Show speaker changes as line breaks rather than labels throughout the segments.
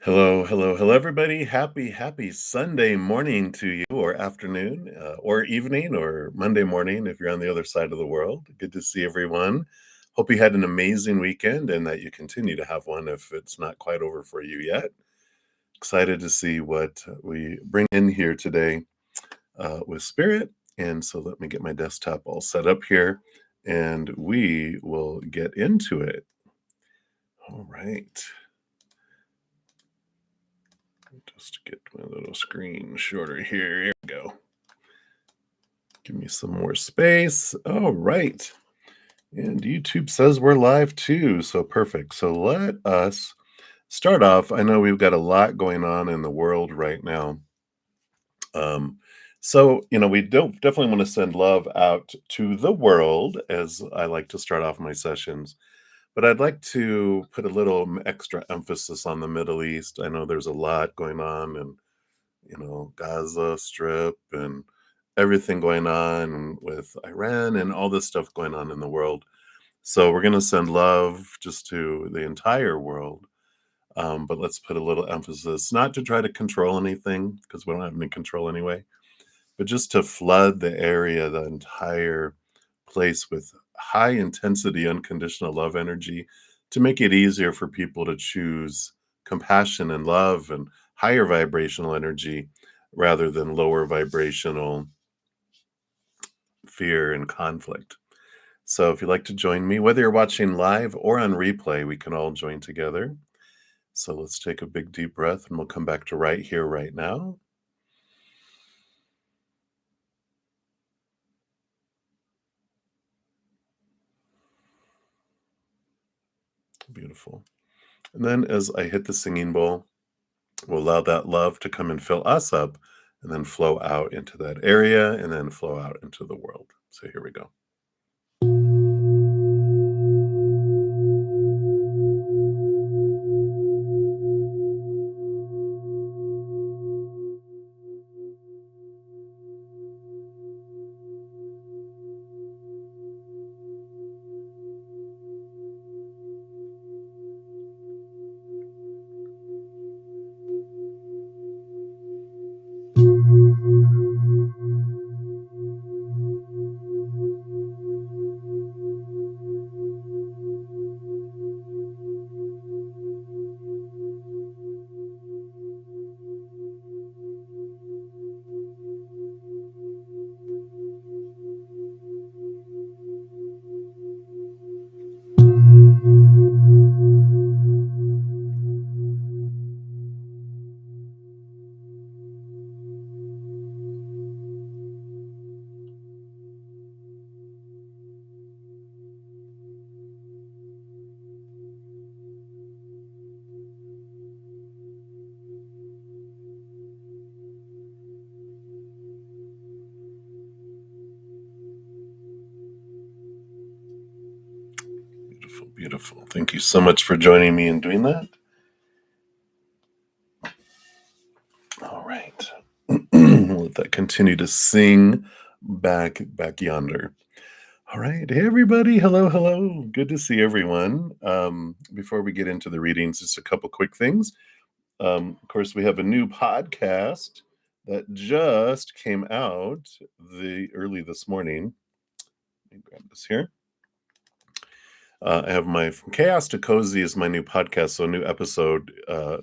Hello, hello, hello, everybody. Happy Sunday morning to you, or afternoon, or evening, or Monday morning if you're on the other side of the world. Good to see everyone. Hope you had an amazing weekend and that you continue to have one if it's not quite over for you yet. Excited to see what we bring in here today with Spirit. And so let me get my desktop all set up here and we will get into it. All right. Just get my little screen shorter here. Here we go. Give me some more space. All right. And YouTube says we're live too. So perfect. So let us start off. I know we've got a lot going on in the world right now. We don't definitely want to send love out to the world, as I like to start off my sessions. But I'd like to put a little extra emphasis on the Middle East. I know there's a lot going on and Gaza Strip and everything going on with Iran and all this stuff going on in the world. So we're going to send love just to the entire world. But let's put a little emphasis, not to try to control anything, because we don't have any control anyway, but just to flood the area, the entire place with high intensity, unconditional love energy to make it easier for people to choose compassion and love and higher vibrational energy rather than lower vibrational fear and conflict. So if you'd like to join me, whether you're watching live or on replay, we can all join together. So let's take a big deep breath and we'll come back to right here, right now. Beautiful. And then as I hit the singing bowl, we'll allow that love to come and fill us up and then flow out into that area and then flow out into the world. So here we go. Beautiful, beautiful. Thank you so much for joining me in doing that. All right. Let that continue to sing back yonder. All right. Hey, everybody. Hello, hello. Good to see everyone. Before we get into the readings, just a couple quick things. Of course, we have a new podcast that just came out early this morning. Let me grab this here. I have my From Chaos to Cozy is my new podcast, so new episode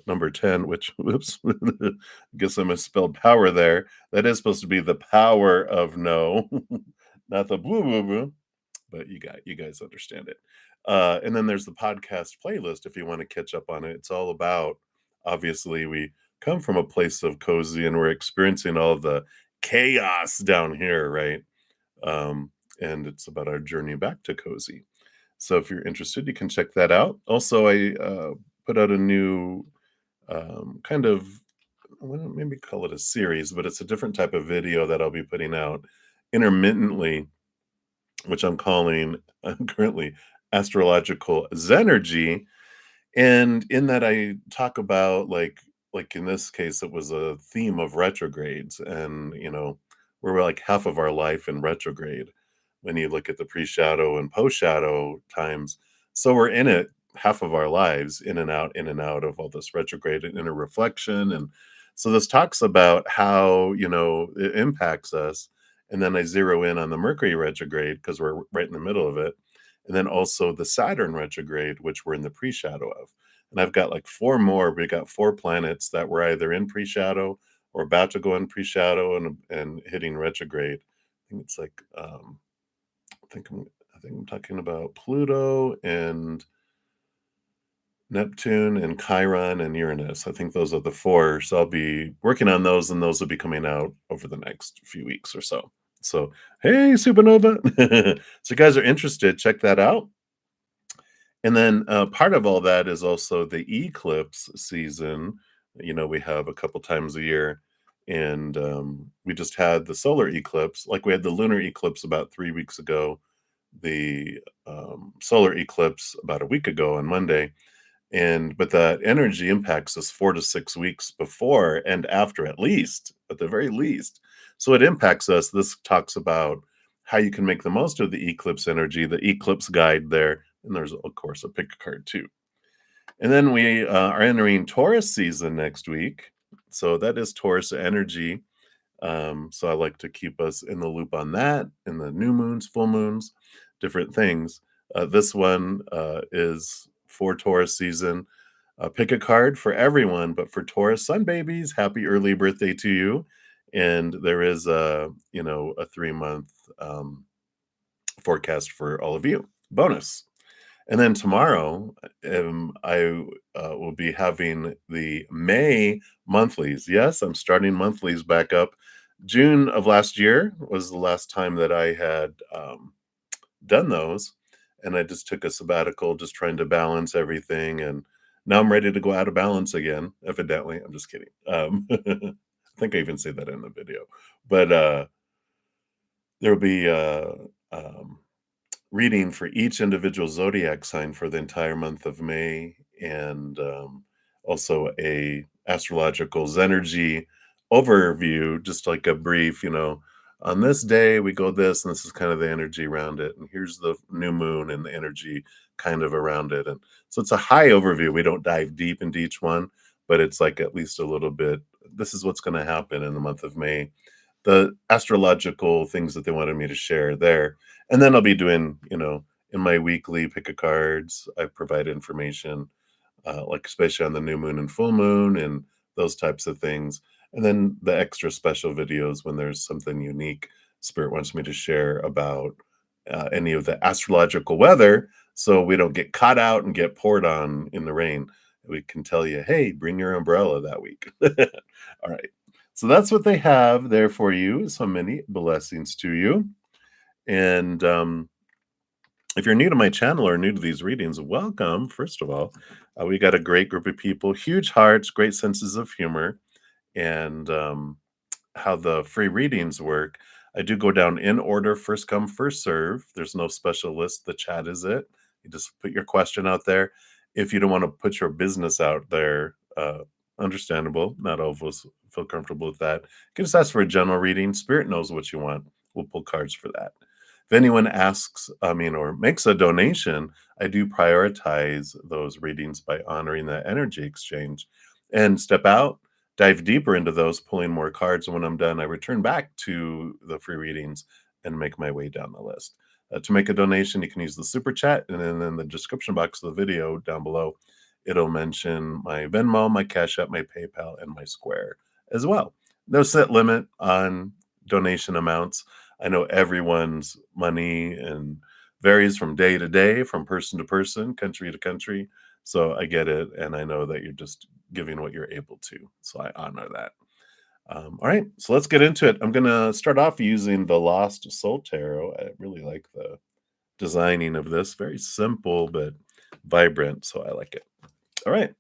number 10, which, whoops, I guess I misspelled power there. That is supposed to be the power of no, not the boo boo boo, but you guys understand it. And then there's the podcast playlist if you want to catch up on it. It's all about, obviously, we come from a place of cozy and we're experiencing all the chaos down here, right? And it's about our journey back to cozy. So if you're interested, you can check that out. Also, I put out a new kind of, well, maybe call it a series, but it's a different type of video that I'll be putting out intermittently, which I'm calling currently Astrological Zenergy. And in that I talk about like in this case, it was a theme of retrogrades and, we're like half of our life in retrograde when you look at the pre-shadow and post-shadow times. So we're in it half of our lives in and out of all this retrograde and inner reflection. And so this talks about how, it impacts us. And then I zero in on the Mercury retrograde because we're right in the middle of it. And then also the Saturn retrograde, which we're in the pre shadow of. And I've got like four more. We got four planets that were either in pre shadow or about to go in pre shadow and hitting retrograde. I think it's like, I think I'm talking about Pluto and Neptune and Chiron and Uranus. I think those are the four. So I'll be working on those, and those will be coming out over the next few weeks or so. So, hey, Supernova. So, you guys are interested, check that out. And then part of all that is also the eclipse season. We have a couple times a year. And we just had the solar eclipse, like we had the lunar eclipse about 3 weeks ago, the solar eclipse about a week ago on Monday. But that energy impacts us 4 to 6 weeks before and after, at the very least. So it impacts us. This talks about how you can make the most of the eclipse energy, the eclipse guide there. And there's, of course, a pick a card too. And then we are entering Taurus season next week. So that is Taurus energy. So I like to keep us in the loop on that, in the new moons, full moons, different things. This one is for Taurus season. Pick a card for everyone, but for Taurus sun babies, happy early birthday to you. And there is a 3 month forecast for all of you. Bonus. And then tomorrow, I will be having the May monthlies. Yes, I'm starting monthlies back up. June of last year was the last time that I had done those. And I just took a sabbatical, just trying to balance everything. And now I'm ready to go out of balance again, evidently. I'm just kidding. I think I even said that in the video. But there'll be um, reading for each individual zodiac sign for the entire month of May, and also a astrological Zenergy overview, just like a brief, on this day we go this, and this is kind of the energy around it, and here's the new moon and the energy kind of around it. And so it's a high overview. We don't dive deep into each one, but it's like at least a little bit. This is what's going to happen in the month of May, the astrological things that they wanted me to share there. And then I'll be doing, in my weekly pick a cards, I provide information, like especially on the new moon and full moon and those types of things. And then the extra special videos when there's something unique Spirit wants me to share about any of the astrological weather, so we don't get caught out and get poured on in the rain. We can tell you, hey, bring your umbrella that week. All right. So that's what they have there for you. So many blessings to you. And if you're new to my channel or new to these readings, welcome. First of all, we got a great group of people, huge hearts, great senses of humor, and how the free readings work. I do go down in order, first come, first serve. There's no special list. The chat is it. You just put your question out there. If you don't want to put your business out there, understandable. Not all of us feel comfortable with that. You can just ask for a general reading. Spirit knows what you want. We'll pull cards for that. If anyone asks, or makes a donation, I do prioritize those readings by honoring that energy exchange and step out, dive deeper into those, pulling more cards. And when I'm done, I return back to the free readings and make my way down the list. To make a donation, you can use the super chat, and then in the description box of the video down below, it'll mention my Venmo, my Cash App, my PayPal, and my Square as well. No set limit on donation amounts. I know everyone's money and varies from day to day, from person to person, country to country. So I get it, and I know that you're just giving what you're able to. So I honor that. All right, so let's get into it. I'm going to start off using the Lost Soul Tarot. I really like the designing of this. Very simple, but vibrant, so I like it. All right.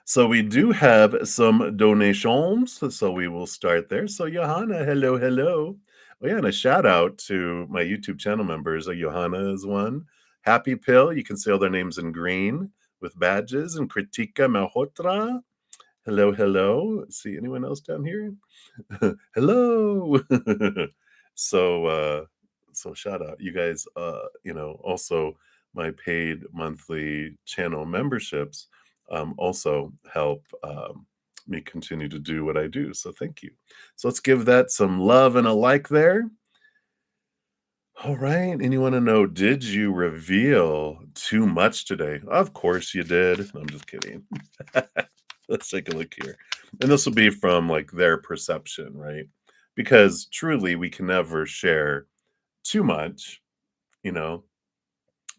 So we do have some donations, so we will start there. So Johanna, hello, hello. Oh yeah, and a shout out to my YouTube channel members. Johanna is one. Happy Pill, you can see all their names in green with badges. And Kritika Malhotra, hello, hello. Let's see, anyone else down here? Hello. So so shout out. You guys also my paid monthly channel memberships also help me continue to do what I do. So thank you. So let's give that some love and a like there. All right. And you want to know, did you reveal too much today? Of course you did. No, I'm just kidding. Let's take a look here. And this will be from like their perception, right? Because truly we can never share too much, you know,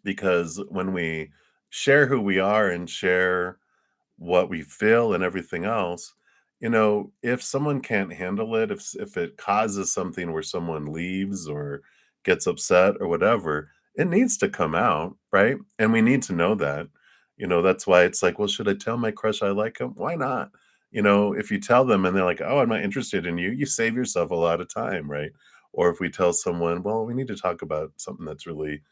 because when we share who we are and share what we feel and everything else, if someone can't handle it, if it causes something where someone leaves or gets upset or whatever, it needs to come out, right? And we need to know that. That's why it's like, well, should I tell my crush I like him? Why not? If you tell them and they're like, oh, I'm not interested in you, you save yourself a lot of time, right? Or if we tell someone, well, we need to talk about something that's really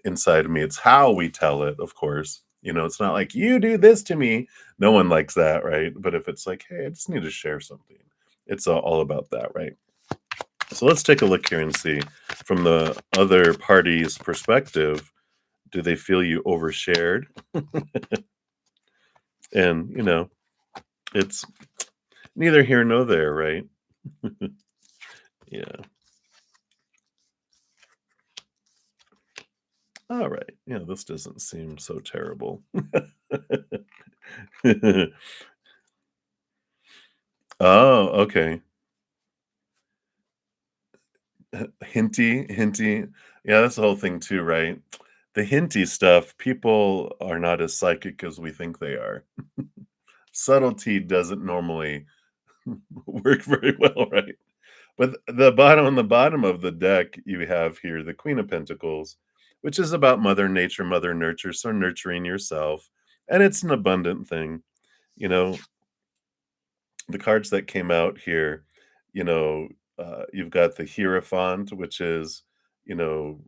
inside of me. It's how we tell it, of course. It's not like you do this to me. No one likes that, right? But if it's like, hey, I just need to share something, it's all about that, right? So let's take a look here and see from the other party's perspective, do they feel you overshared? And, it's neither here nor there, right? Yeah. All right. Yeah, this doesn't seem so terrible. Oh, okay. Hinty. Yeah, that's the whole thing too, right? The hinty stuff, people are not as psychic as we think they are. Subtlety doesn't normally work very well, right? But on the bottom of the deck, you have here the Queen of Pentacles, which is about Mother Nature, Mother Nurture, so nurturing yourself. And it's an abundant thing. You know, the cards that came out here, you know, you've got the Hierophant, which is, you know,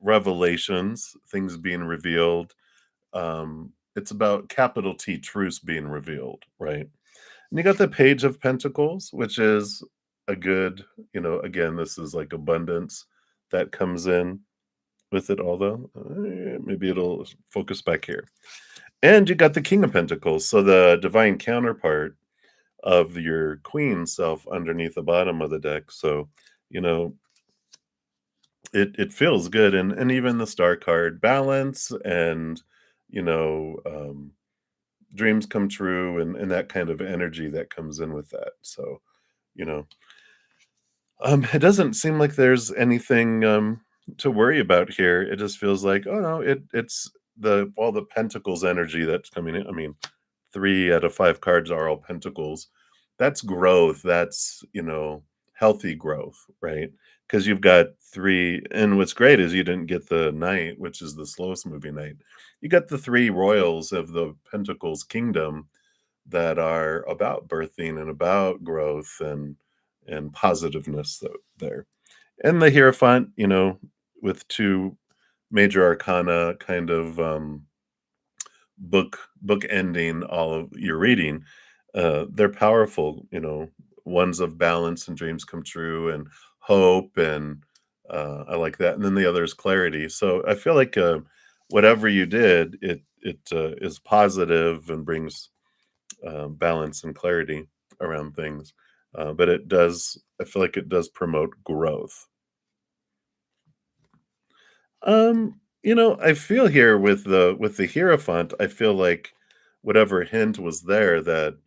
revelations, things being revealed. It's about capital T truths being revealed, right? And you got the Page of Pentacles, which is a good, again, this is like abundance that comes in with it, although maybe it'll focus back here. And you got the King of Pentacles, so the divine counterpart of your queen self underneath the bottom of the deck. So, you know, it feels good, and even the star card, balance, and you know um dreams come true, and that kind of energy that comes in with that. So you know it doesn't seem like there's anything to worry about here. It just feels like, oh no, it's the all the pentacles energy that's coming in. I mean, 3 out of 5 cards are all pentacles. That's growth. That's, healthy growth, right? Because you've got three. And what's great is you didn't get the knight, which is the slowest moving knight. You got the three royals of the pentacles kingdom that are about birthing and about growth and positiveness there. And the Hierophant, with two major arcana kind of book ending all of your reading. They're powerful, ones of balance and dreams come true and hope, and I like that. And then the other is clarity. So I feel like whatever you did, it is positive and brings balance and clarity around things. But I feel like it does promote growth. I feel here with the Hierophant, I feel like whatever hint was there that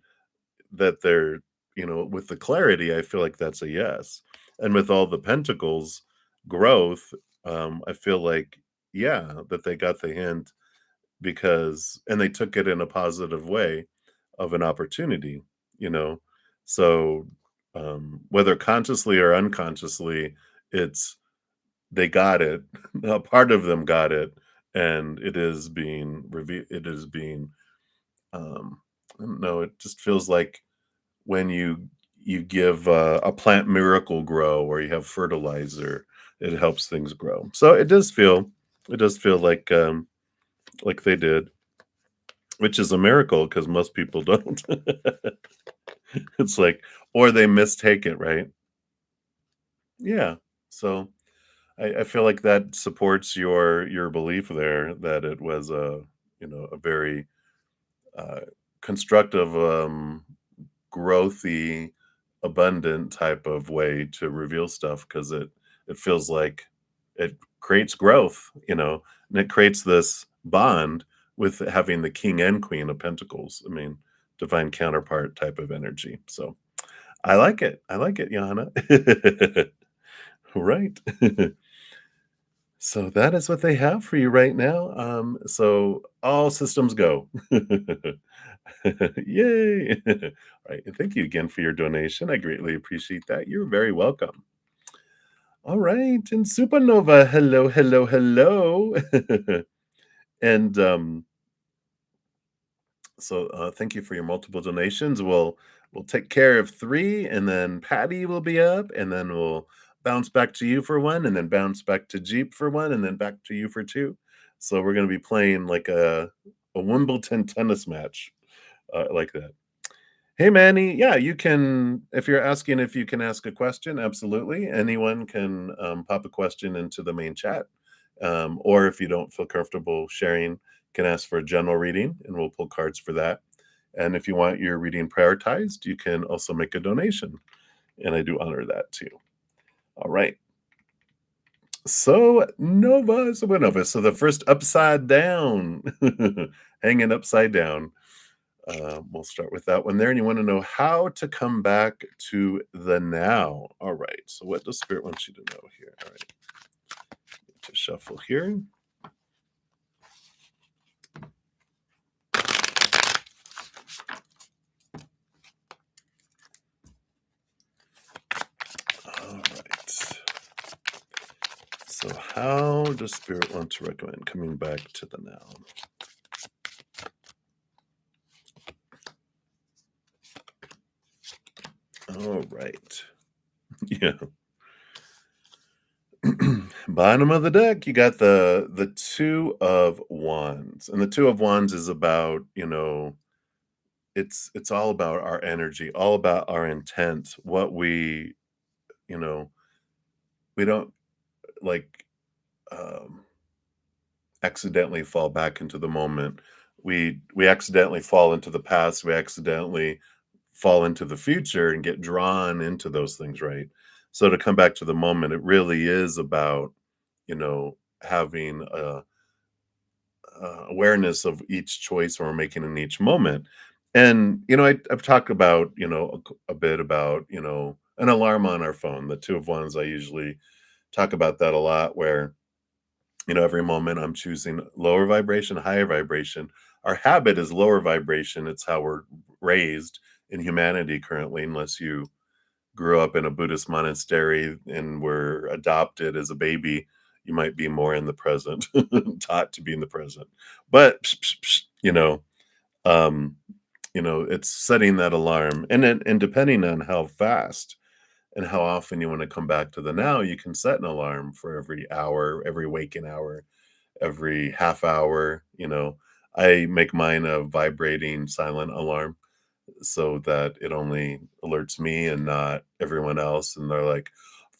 they're, with the clarity, I feel like that's a yes. And with all the pentacles growth, I feel like, yeah, that they got the hint because and they took it in a positive way of an opportunity, you know. So whether consciously or unconsciously, it's they got it. A part of them got it, and it is being revealed. It is being, I don't know. It just feels like when you give a plant miracle grow, or you have fertilizer, it helps things grow. So it does feel like they did, which is a miracle because most people don't. It's like, or they mistake it, right? Yeah. So I feel like that supports your belief there that it was a very uh, constructive, growthy, abundant type of way to reveal stuff because it feels like it creates growth, and it creates this bond with having the king and queen of pentacles. I mean, divine counterpart type of energy. So I like it. I like it, Johanna. Right. So that is what they have for you right now. So all systems go. Yay. All right. And thank you again for your donation. I greatly appreciate that. You're very welcome. All right. And Supernova, hello, hello, hello. And so thank you for your multiple donations. We'll take care of three, and then Patty will be up, and then we'll bounce back to you for one, and then bounce back to Jeep for one, and then back to you for two. So we're gonna be playing like a Wimbledon tennis match, like that. Hey Manny, yeah, you can if you're asking if you can ask a question, absolutely. Anyone can pop a question into the main chat. Or if you don't feel comfortable sharing, can ask for a general reading and we'll pull cards for that. And if you want your reading prioritized, you can also make a donation. And I do honor that too. All right. So Nova Supernova. So the first upside down, hanging upside down. We'll start with that one there. And you want to know how to come back to the now. All right. So what does Spirit want you to know here? All right. To shuffle here. All right. So how does Spirit want to recommend coming back to the now? All right. Yeah. Bottom of the deck, you got the Two of Wands. And the Two of Wands is about, it's all about our energy, all about our intent, what you know, we don't like um accidentally fall back into the moment. We accidentally fall into the past, we accidentally fall into the future and get drawn into those things, right? So to come back to the moment, it really is about, having a awareness of each choice we're making in each moment. And I've talked about, a bit about, an alarm on our phone, the Two of Wands. I usually talk about that a lot where, every moment I'm choosing lower vibration, higher vibration. Our habit is lower vibration. It's how we're raised in humanity currently, unless you grew up in a Buddhist monastery and were adopted as a baby. You might be more in the present, taught to be in the present. But um, it's setting that alarm, and depending on how fast and how often you want to come back to the now, you can set an alarm for every hour, every waking hour, every half hour. I make mine a vibrating silent alarm so that it only alerts me and not everyone else. And they're like,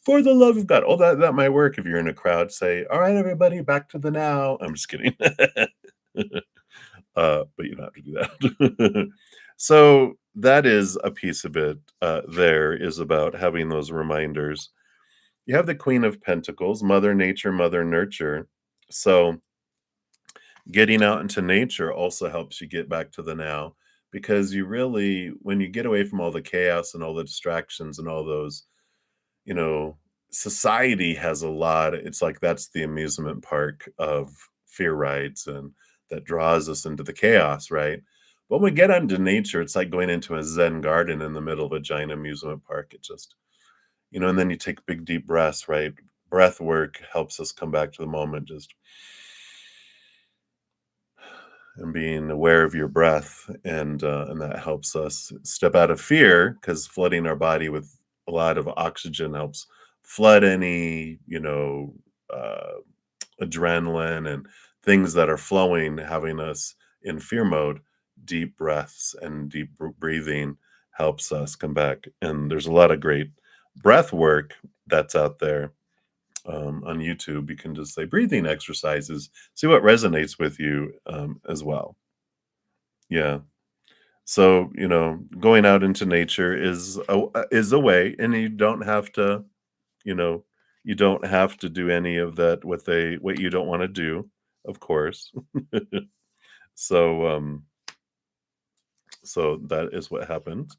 for the love of God. Oh, that might work if you're in a crowd. Say, all right, everybody, back to the now. I'm just kidding. But you don't have to do that. So that is a piece of it. There is about having those reminders. You have the Queen of Pentacles, Mother Nature, Mother Nurture. So getting out into nature also helps you get back to the now because when you get away from all the chaos and all the distractions and all those, you know, society has a lot. It's like that's the amusement park of fear rides and that draws us into the chaos, right? But when we get into nature, it's like going into a Zen garden in the middle of a giant amusement park. It just, and then you take big deep breaths, right? Breath work helps us come back to the moment, just and being aware of your breath, and that helps us step out of fear because flooding our body with a lot of oxygen helps flood any uh, adrenaline and things that are flowing, having us in fear mode. Deep breaths and deep breathing helps us come back, and there's a lot of great breath work that's out there. on YouTube. You can just say breathing exercises, see what resonates with you as well. Yeah. So, going out into nature is a way, and you don't have to, you know, you don't have to do any of that what you don't want to do, of course. So, so that is what happens.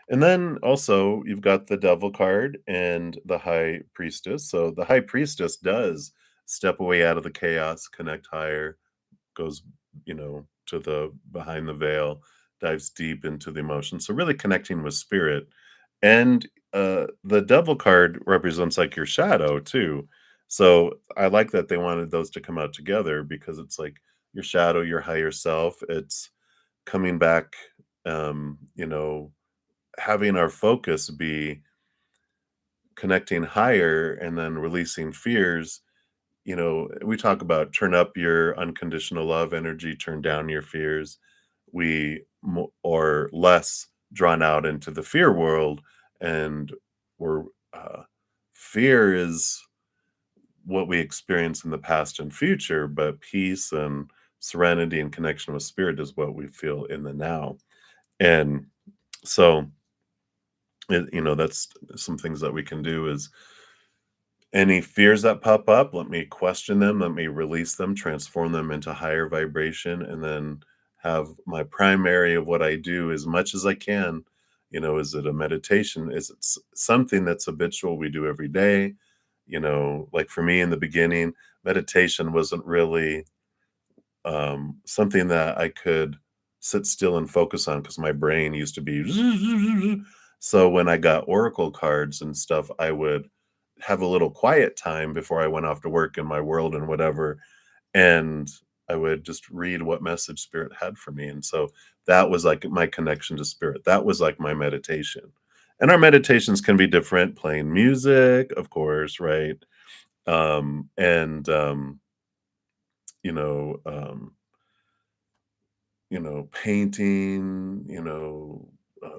And then also you've got the devil card and the high priestess. So the high priestess does step away out of the chaos, connect higher, goes, to the behind the veil, dives deep into the emotions. So really connecting with spirit. And the devil card represents like your shadow too. So I like that they wanted those to come out together because it's like your shadow, your higher self. It's coming back, having our focus be connecting higher and then releasing fears. We talk about turn up your unconditional love energy, turn down your fears. Or less drawn out into the fear world, and we're fear is what we experience in the past and future, but peace and serenity and connection with spirit is what we feel in the now. And so that's some things that we can do is any fears that pop up, let me question them, let me release them, transform them into higher vibration, and then have my primary of what I do as much as I can. Is it a meditation? Is it something that's habitual we do every day? Like for me in the beginning, meditation wasn't really something that I could sit still and focus on because my brain used to be. So when I got oracle cards and stuff, I would have a little quiet time before I went off to work in my world and whatever, and I would just read what message spirit had for me. And so that was like my connection to spirit. That was like my meditation. And our meditations can be different, playing music, of course, right? And you know, um, painting,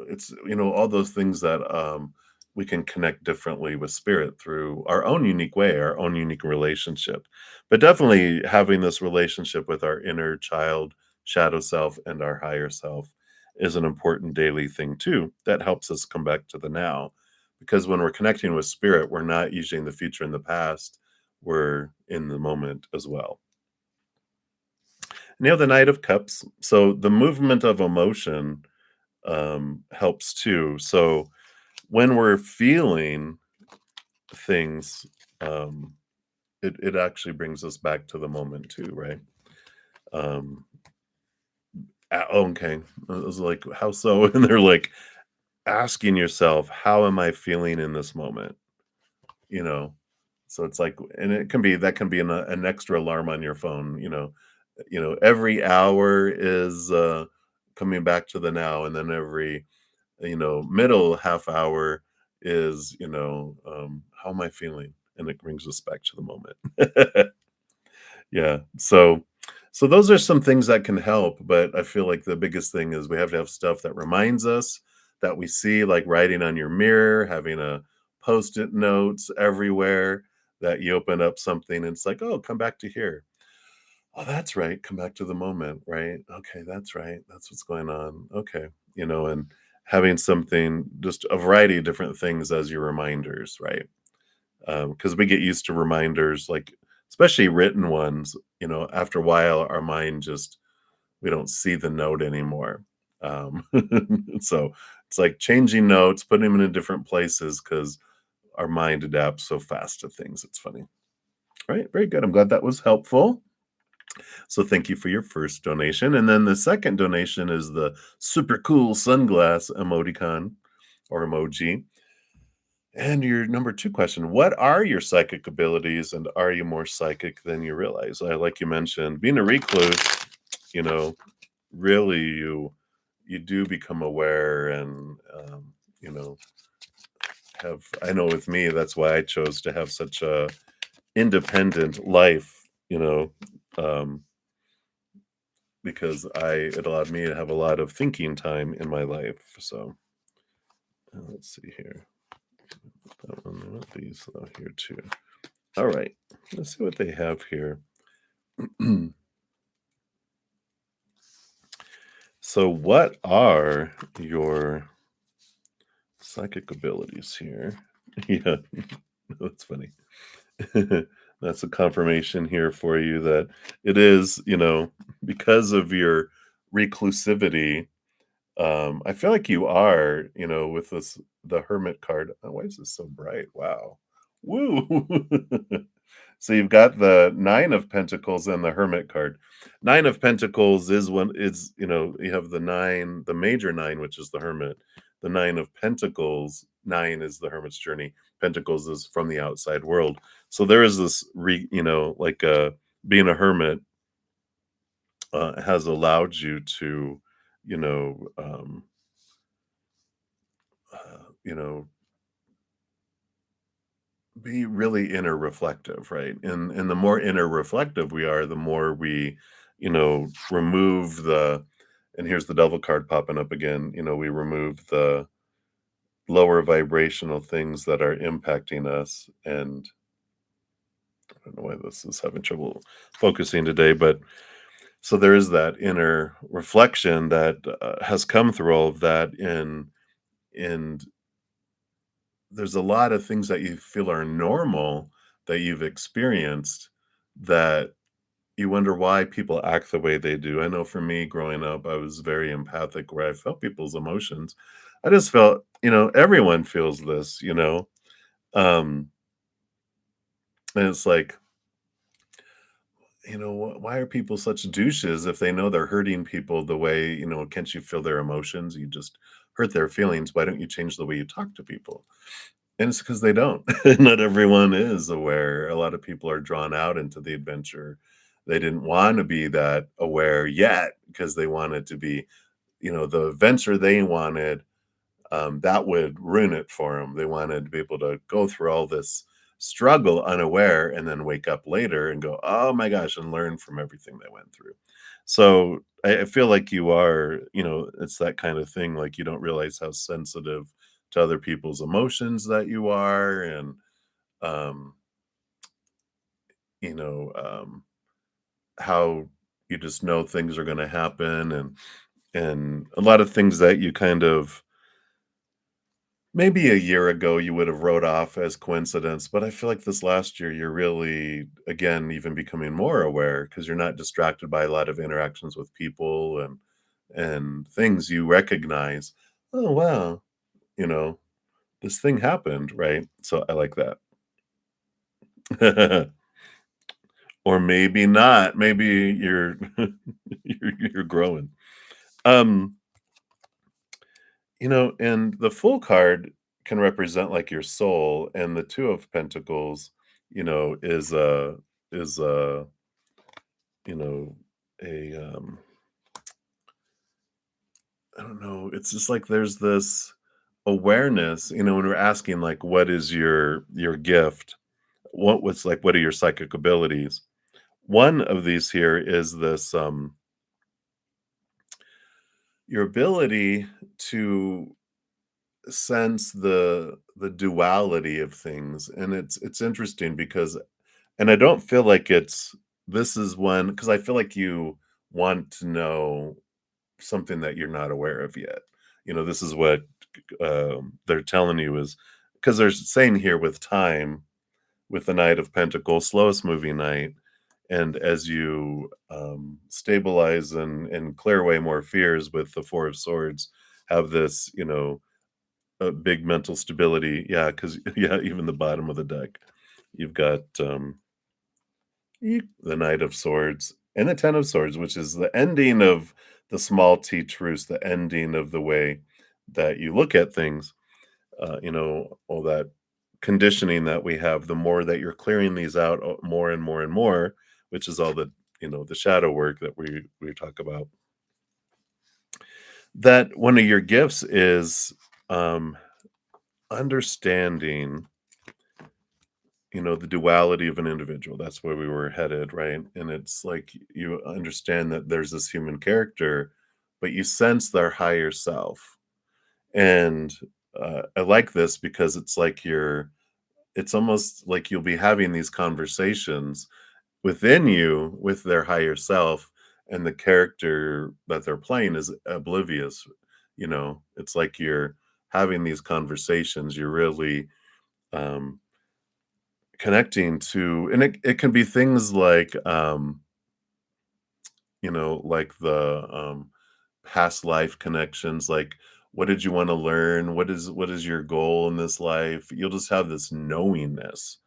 it's, all those things that we can connect differently with spirit through our own unique way, our own unique relationship. But definitely having this relationship with our inner child, shadow self, and our higher self is an important daily thing too. That helps us come back to the now. Because when we're connecting with spirit, we're not using the future and the past, we're in the moment as well. And the Knight of Cups. So the movement of emotion helps too. So when we're feeling things, um, it actually brings us back to the moment too, right? Um, okay. I was like, how so? And they're like asking yourself, how am I feeling in this moment? You know, so it's like, and it can be that can be an extra alarm on your phone. Every hour is coming back to the now, and then every middle half hour is, how am I feeling? And it brings us back to the moment. Yeah. So those are some things that can help, but I feel like the biggest thing is we have to have stuff that reminds us that we see, like writing on your mirror, having a post-it notes everywhere that you open up something and it's like, oh, come back to here. Oh, that's right. Come back to the moment, right? Okay, that's right. That's what's going on. Okay. And having something, just a variety of different things as your reminders, right? Because we get used to reminders, like especially written ones. After a while, our mind just we don't see the note anymore. Um, so it's like changing notes, putting them in different places because our mind adapts so fast to things. It's funny. All right, very good. I'm glad that was helpful. So thank you for your first donation. And then the second donation is the super cool sunglass emoticon or emoji. And your number two question, what are your psychic abilities and are you more psychic than you realize? Like you mentioned, being a recluse, you know, really you do become aware and you know, I know with me, that's why I chose to have such a independent life, um, because it allowed me to have a lot of thinking time in my life. So let's see here. That one, these here too. All right. Let's see what they have here. So, what are your psychic abilities here? Yeah, that's funny. That's a confirmation here for you that it is, because of your reclusivity. I feel like you are, with the Hermit card. Oh, why is this so bright? Wow. Woo. So you've got the 9 of Pentacles and the Hermit card. 9 of Pentacles you have the 9, the major 9, which is the Hermit. The 9 of Pentacles, 9 is the Hermit's journey. Pentacles is from the outside world. So there is this being a hermit has allowed you to, you know, um, you know, be really inner reflective, right? And the more inner reflective we are, the more we, remove the, and here's the devil card popping up again, we remove the lower vibrational things that are impacting us. And I don't know why this is having trouble focusing today, but so there is that inner reflection that has come through all of that, and there's a lot of things that you feel are normal that you've experienced that you wonder why people act the way they do. I know for me growing up, I was very empathic where I felt people's emotions. I just felt, everyone feels this. Um, and it's like, why are people such douches if they know they're hurting people the way, can't you feel their emotions? You just hurt their feelings. Why don't you change the way you talk to people? And it's because they don't. Not everyone is aware. A lot of people are drawn out into the adventure. They didn't want to be that aware yet because they wanted to be, the adventure they wanted, that would ruin it for them. They wanted to be able to go through all this struggle unaware and then wake up later and go, oh my gosh, and learn from everything they went through. So I feel like you are, it's that kind of thing. Like you don't realize how sensitive to other people's emotions that you are, and um, you know, how you just know things are going to happen, and a lot of things that you kind of maybe a year ago you would have wrote off as coincidence, but I feel like this last year you're really, again, even becoming more aware because you're not distracted by a lot of interactions with people and things you recognize. Oh wow, you know, this thing happened, right? So I like that. Or maybe not. Maybe you're you're growing. Um, and the full card can represent like your soul, and the two of pentacles, is you know, a I don't know, it's just like there's this awareness, when we're asking like what is your gift? What are your psychic abilities? One of these here is this your ability to sense the duality of things, and it's interesting because, and I don't feel like it's this is one because I feel like you want to know something that you're not aware of yet. This is what they're telling you is because they're saying here with time, with the Knight of Pentacles, slowest moving knight, and as you stabilize and clear away more fears with the Four of Swords, have this, a big mental stability. Yeah, because yeah, even the bottom of the deck, you've got the Knight of Swords and the Ten of Swords, which is the ending of the small T truce, the ending of the way that you look at things. All that conditioning that we have. The more that you're clearing these out, more and more and more, which is all the shadow work that we talk about. That one of your gifts is um, understanding the duality of an individual. That's where we were headed, right? And it's like you understand that there's this human character, but you sense their higher self. And I like this because it's like it's almost like you'll be having these conversations within you with their higher self, and the character that they're playing is oblivious. It's like you're having these conversations, you're really um connecting to, and it can be things like like the past life connections, like what did you want to learn, what is your goal in this life. You'll just have this knowingness,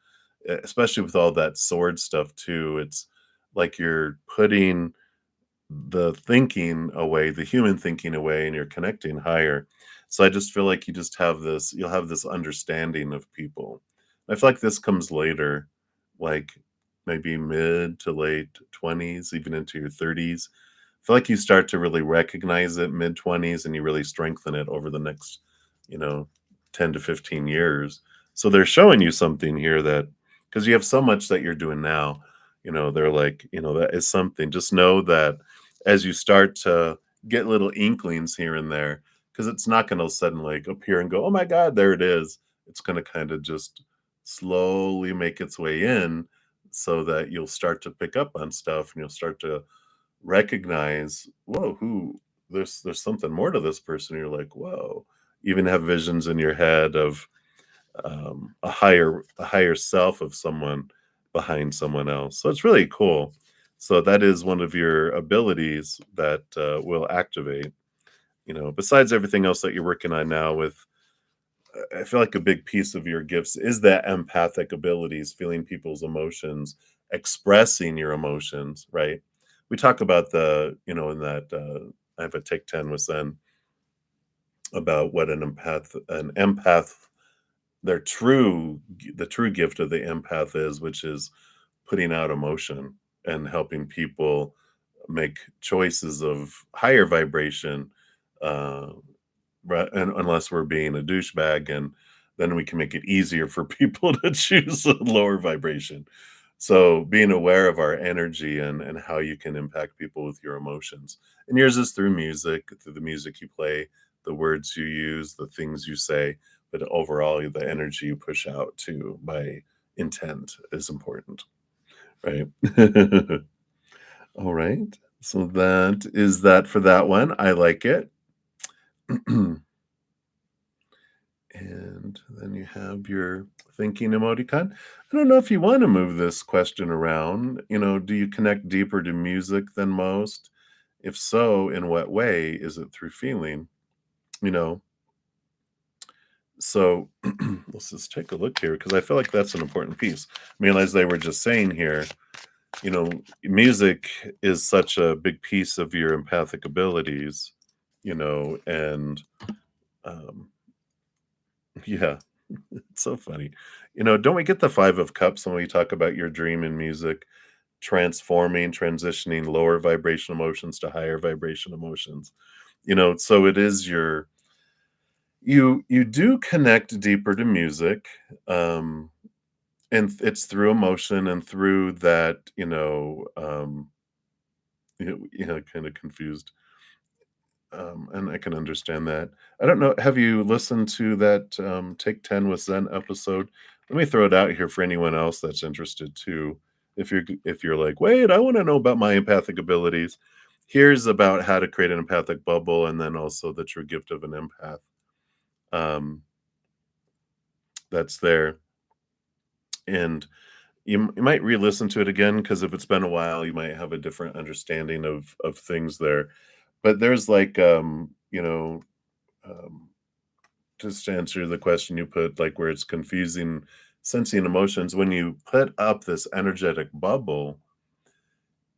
especially with all that sword stuff too. It's like you're putting the thinking away, the human thinking away, and you're connecting higher. So I just feel like you'll have this understanding of people. I feel like this comes later, like maybe mid to late 20s, even into your 30s. I feel like you start to really recognize it mid 20s, and you really strengthen it over the next, you know, 10 to 15 years. So they're showing you something here, that because you have so much that you're doing now, they're like, that is something. Just know that as you start to get little inklings here and there, because it's not going to suddenly like appear and go, oh my God, there it is. It's going to kind of just slowly make its way in, so that you'll start to pick up on stuff, and you'll start to recognize, whoa, who there's something more to this person. You're like, whoa, even have visions in your head of a higher self of someone behind someone else. So it's really cool. So that is one of your abilities that will activate. Besides everything else that you're working on now with, I feel like a big piece of your gifts is that empathic abilities, feeling people's emotions, expressing your emotions, right? We talk about in that, I have a take 10 with Zen about what an empath, the true gift of the empath is, which is putting out emotion and helping people make choices of higher vibration, uh, and unless we're being a douchebag, and then we can make it easier for people to choose a lower vibration. So being aware of our energy, and how you can impact people with your emotions. And yours is through music, through the music you play, the words you use, the things you say, but overall the energy you push out too by intent is important, right? All right. So that is that for that one. I like it. And then you have your thinking emoticon. I don't know if you want to move this question around. Do you connect deeper to music than most? If so, in what way? Is it through feeling? You know, so let's just take a look here, because I feel like that's an important piece. I mean, as they were just saying here, music is such a big piece of your empathic abilities, and um, yeah, it's so funny. Don't we get the 5 of Cups when we talk about your dream in music, transitioning lower vibration emotions to higher vibration emotions? So it is you do connect deeper to music, um, and it's through emotion and through that, kind of confused. And I can understand that. I don't know, have you listened to that, Take 10 with Zen episode? Let me throw it out here for anyone else that's interested too. If you're like, "Wait, I wanna know about my empathic abilities." Here's about how to create an empathic bubble, and then also the true gift of an empath, um, that's there. And you might re-listen to it again, because if it's been a while, you might have a different understanding of things there. But there's like, um just to answer the question you put, like where it's confusing sensing emotions, when you put up this energetic bubble,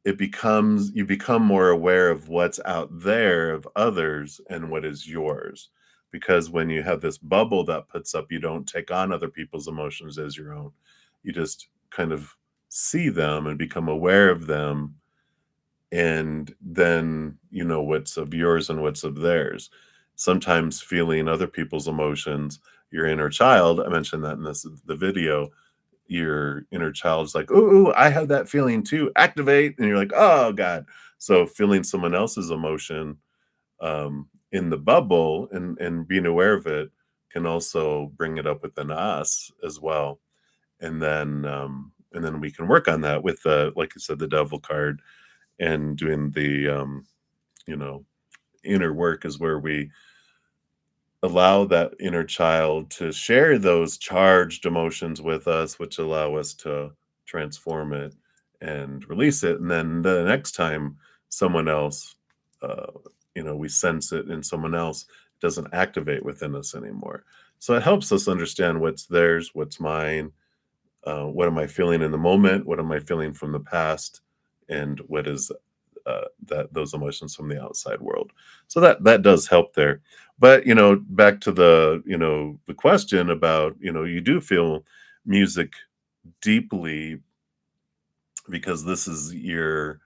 you become more aware of what's out there of others and what is yours. Because when you have this bubble that puts up, you don't take on other people's emotions as your own. You just kind of see them and become aware of them, and then you know what's of yours and what's of theirs. Sometimes feeling other people's emotions, your inner child, I mentioned that in the video, your inner child's like, ooh, I have that feeling too. Activate. And you're like, oh God. So feeling someone else's emotion, in the bubble, and being aware of it, can also bring it up within us as well. and then we can work on that with the, like you said, the devil card, and doing the you know, inner work is where we allow that inner child to share those charged emotions with us, which allow us to transform it and release it. And then the next time someone else, uh, we sense it in someone else, it doesn't activate within us anymore. So it helps us understand what's theirs, what's mine, what am I feeling in the moment, what am I feeling from the past, and what is that those emotions from the outside world. So that does help there. But back to the the question about you do feel music deeply because this is your,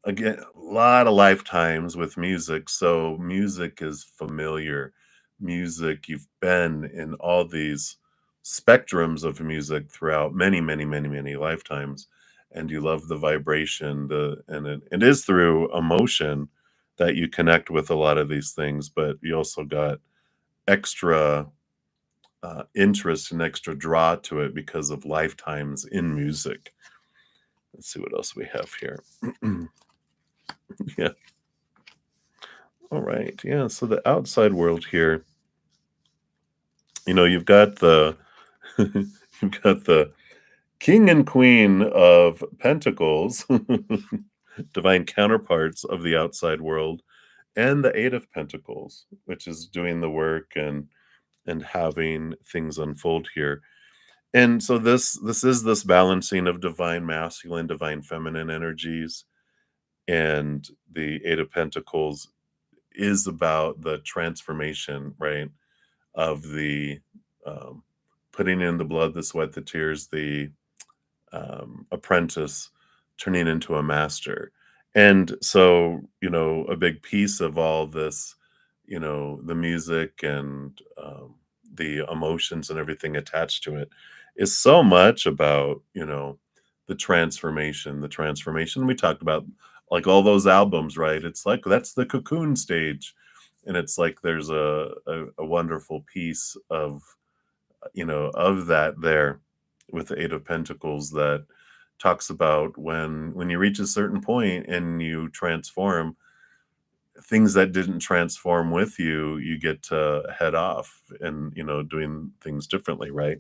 again, a lot of lifetimes with music, so music is familiar. Music, you've been in all these spectrums of music throughout many, many, many, many lifetimes, and you love the vibration, and it is through emotion that you connect with a lot of these things, but you also got extra interest and extra draw to it because of lifetimes in music. Let's see what else we have here. Yeah. All right. Yeah. So the outside world here, you've got the you've got the king and queen of pentacles, divine counterparts of the outside world, and the eight of pentacles, which is doing the work and having things unfold here. And so this is this balancing of divine masculine, divine feminine energies, and the eight of pentacles is about the transformation, right? Of the um, putting in the blood, the sweat, the tears, the apprentice turning into a master. And so, a big piece of all this, the music and the emotions and everything attached to it is so much about, the transformation we talked about, like all those albums, right? It's like that's the cocoon stage. And it's like there's a wonderful piece of that there with the eight of pentacles that talks about when you reach a certain point and you transform, things that didn't transform with you, you get to head off and doing things differently, right?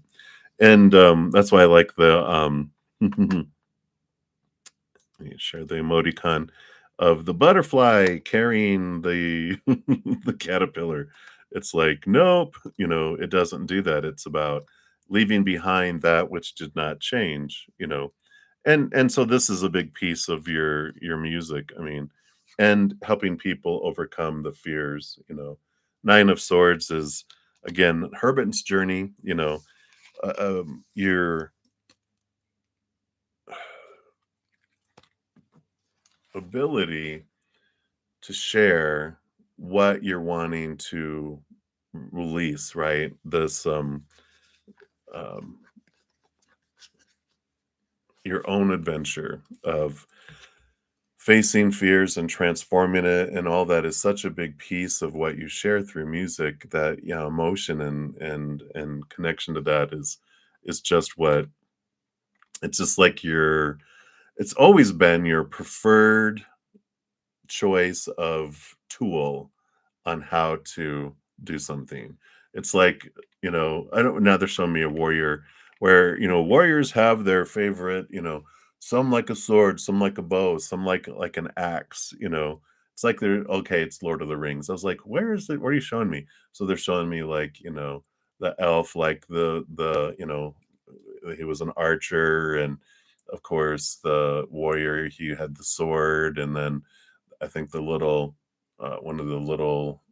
And that's why I like the let me share the emoticon of the butterfly carrying the the caterpillar. It's like, nope, it doesn't do that. It's about leaving behind that which did not change. And so this is a big piece of your music. I mean, and helping people overcome the fears. Nine of Swords is, again, Herbert's journey. Your ability to share what you're wanting to release, right? This um your own adventure of facing fears and transforming it, and all that is such a big piece of what you share through music, that emotion and connection to that is just what it's just like it's always been your preferred choice of tool on how to do something. It's like, I don't now they're showing me a warrior where, warriors have their favorite, some like a sword, some like a bow, some like an axe. It's like they're okay, it's Lord of the Rings. I was like, where is it? What are you showing me? So they're showing me like, the elf, like he was an archer, and of course the warrior, he had the sword, and then I think the little one of the little,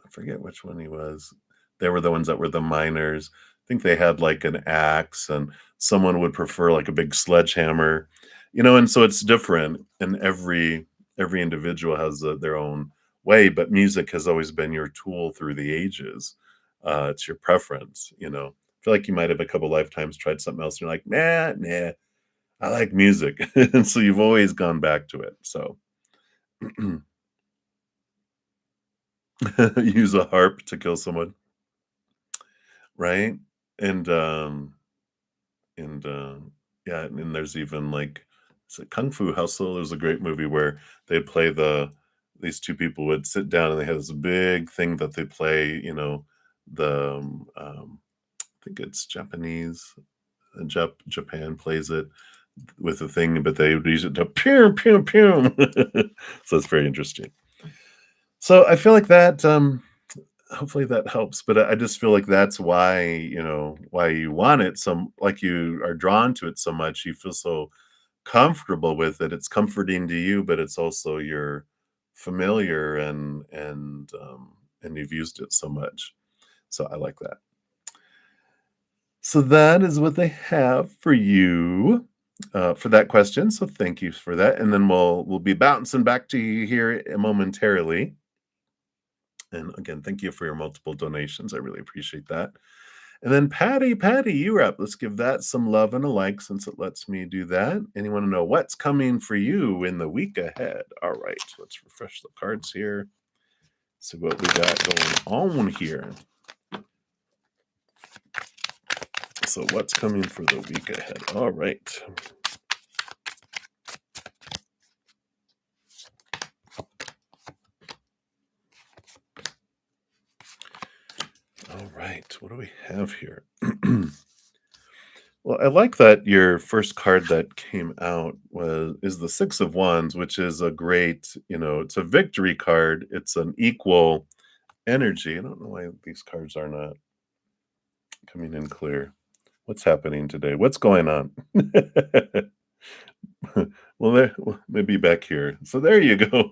I forget which one he was. They were the ones that were the miners. I think they had like an axe, and someone would prefer like a big sledgehammer. And so it's different, and every individual has their own way, but music has always been your tool through the ages. It's your preference. I feel like you might have a couple lifetimes tried something else, and you're like, nah, I like music. And so you've always gone back to it. So use a harp to kill someone, right? And and yeah, and there's even like, is it Kung Fu Hustle? There's a great movie where they'd play these two people would sit down and they had this big thing that they play, I think it's Japanese. Japan plays it with a thing, but they would use it to pew pew pew. So it's very interesting. So I feel like that. Hopefully that helps, but I just feel like that's why why you want it. Some like you are drawn to it so much. You feel so comfortable with it. It's comforting to you, but it's also your familiar and you've used it so much. So I like that. So that is what they have for you, for that question, so thank you for that, and then we'll be bouncing back to you here momentarily, and again, thank you for your multiple donations, I really appreciate that. And then Patty, you're up. Let's give that some love and a like since it lets me do that, and you wanna know what's coming for you in the week ahead. Alright, let's refresh the cards here, see what we got going on here. So what's coming for the week ahead? Alright. All right, what do we have here? Well, I like that your first card that came out was is the 6 of Wands, which is a great, it's a victory card. It's an equal energy. I don't know why these cards are not coming in clear. What's happening today? What's going on? Well, maybe back here. So there you go.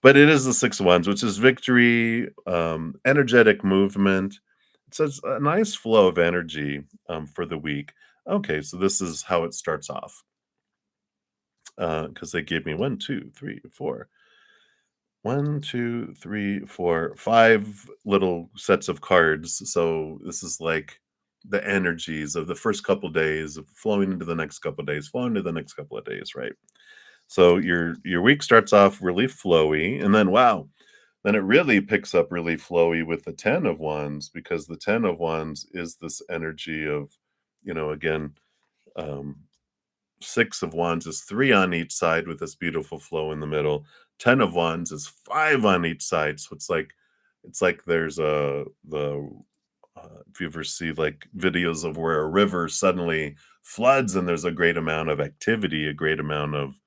But it is the 6 of Wands, which is victory, energetic movement. It says a nice flow of energy for the week. Okay, so this is how it starts off. Because they gave me one, two, three, four. One, two, three, four, five little sets of cards. So this is like the energies of the first couple days of flowing into the next couple days, flowing to the next couple of days, right? So your week starts off really flowy, and then wow, then it really picks up really flowy with the 10 of wands because the 10 of wands is this energy of, again, um, 6 of wands is 3 on each side with this beautiful flow in the middle. 10 of wands is 5 on each side. So it's like there's if you ever see like videos of where a river suddenly floods and there's a great amount of activity, a great amount of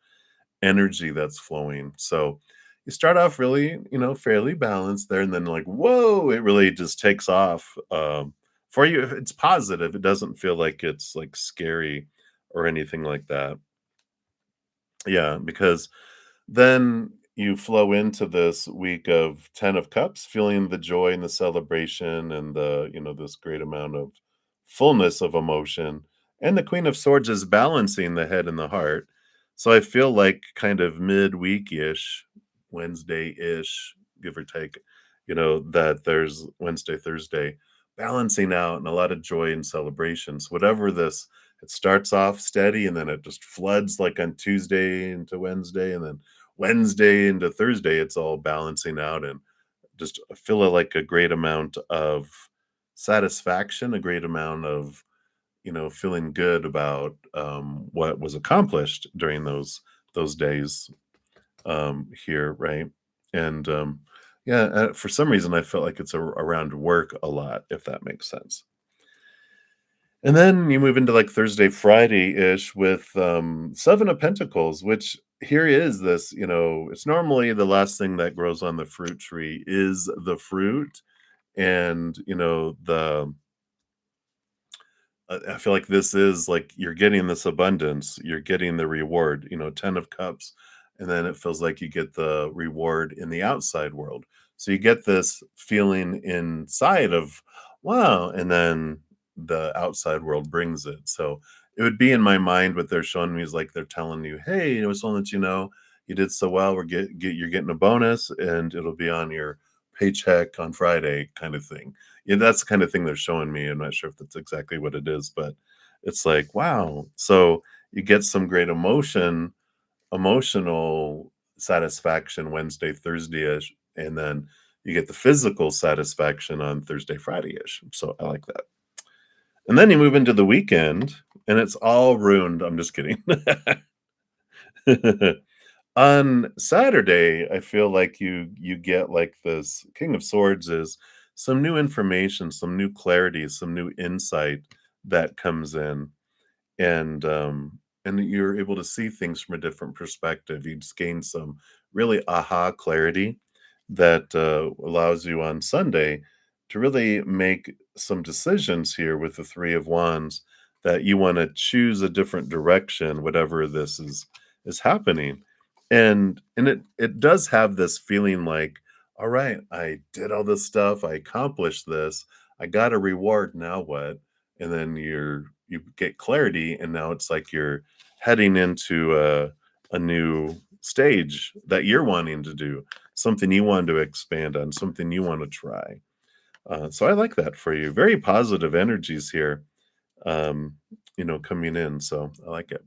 energy that's flowing. So you start off really, fairly balanced there, and then like, whoa, it really just takes off. For you, if it's positive, it doesn't feel like it's like scary or anything like that. Yeah, because then you flow into this week of 10 of cups, feeling the joy and the celebration and this great amount of fullness of emotion. And the queen of swords is balancing the head and the heart. So I feel like kind of midweek-ish, Wednesday-ish, give or take, that there's Wednesday, Thursday, balancing out and a lot of joy and celebrations. Whatever this, it starts off steady and then it just floods like on Tuesday into Wednesday and then Wednesday into Thursday, it's all balancing out and just feel like a great amount of satisfaction, a great amount of, feeling good about what was accomplished during those days here, right? And yeah, for some reason, I felt like it's around work a lot, if that makes sense. And then you move into like Thursday, Friday-ish with 7 of Pentacles, which here is this, it's normally the last thing that grows on the fruit tree is the fruit. And, I feel like this is like you're getting this abundance, you're getting the reward, 10 of cups, and then it feels like you get the reward in the outside world. So you get this feeling inside of wow, and then the outside world brings it. So it would be in my mind what they're showing me is like they're telling you, hey, I just want to let you know you did so well. You're getting a bonus and it'll be on your paycheck on Friday kind of thing. Yeah, that's the kind of thing they're showing me. I'm not sure if that's exactly what it is, but it's like, wow. So you get some great emotional satisfaction Wednesday, Thursday-ish, and then you get the physical satisfaction on Thursday, Friday-ish. So I like that. And then you move into the weekend and it's all ruined. I'm just kidding. On Saturday, I feel like you get like this King of Swords is some new information, some new clarity, some new insight that comes in, and you're able to see things from a different perspective. You just gain some really aha clarity that allows you on Sunday to really make some decisions here with the Three of Wands that you want to choose a different direction, whatever this is happening. And it does have this feeling like, all right, I did all this stuff, I accomplished this, I got a reward, now what? And then you get clarity, and now it's like you're heading into a new stage that you're wanting to do, something you want to expand on, something you want to try. So I like that for you. Very positive energies here, um, coming in. So I like it.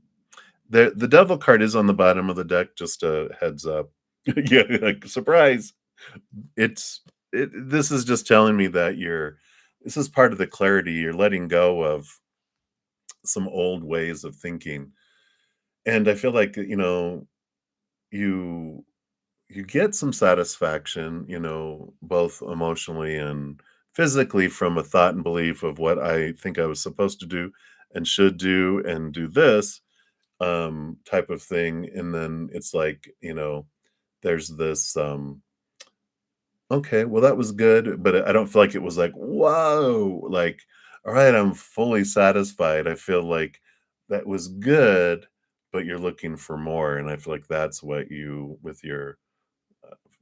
The devil card is on the bottom of the deck. Just a heads up. Yeah, like surprise. This is just telling me that this is part of the clarity. You're letting go of some old ways of thinking. And I feel like, you you get some satisfaction, both emotionally and physically from a thought and belief of what I think I was supposed to do and should do and do this type of thing. And then it's like, there's this okay, well, that was good, but I don't feel like it was like, "Whoa!" Like, "All right, I'm fully satisfied." I feel like that was good, but you're looking for more, and I feel like that's what you with your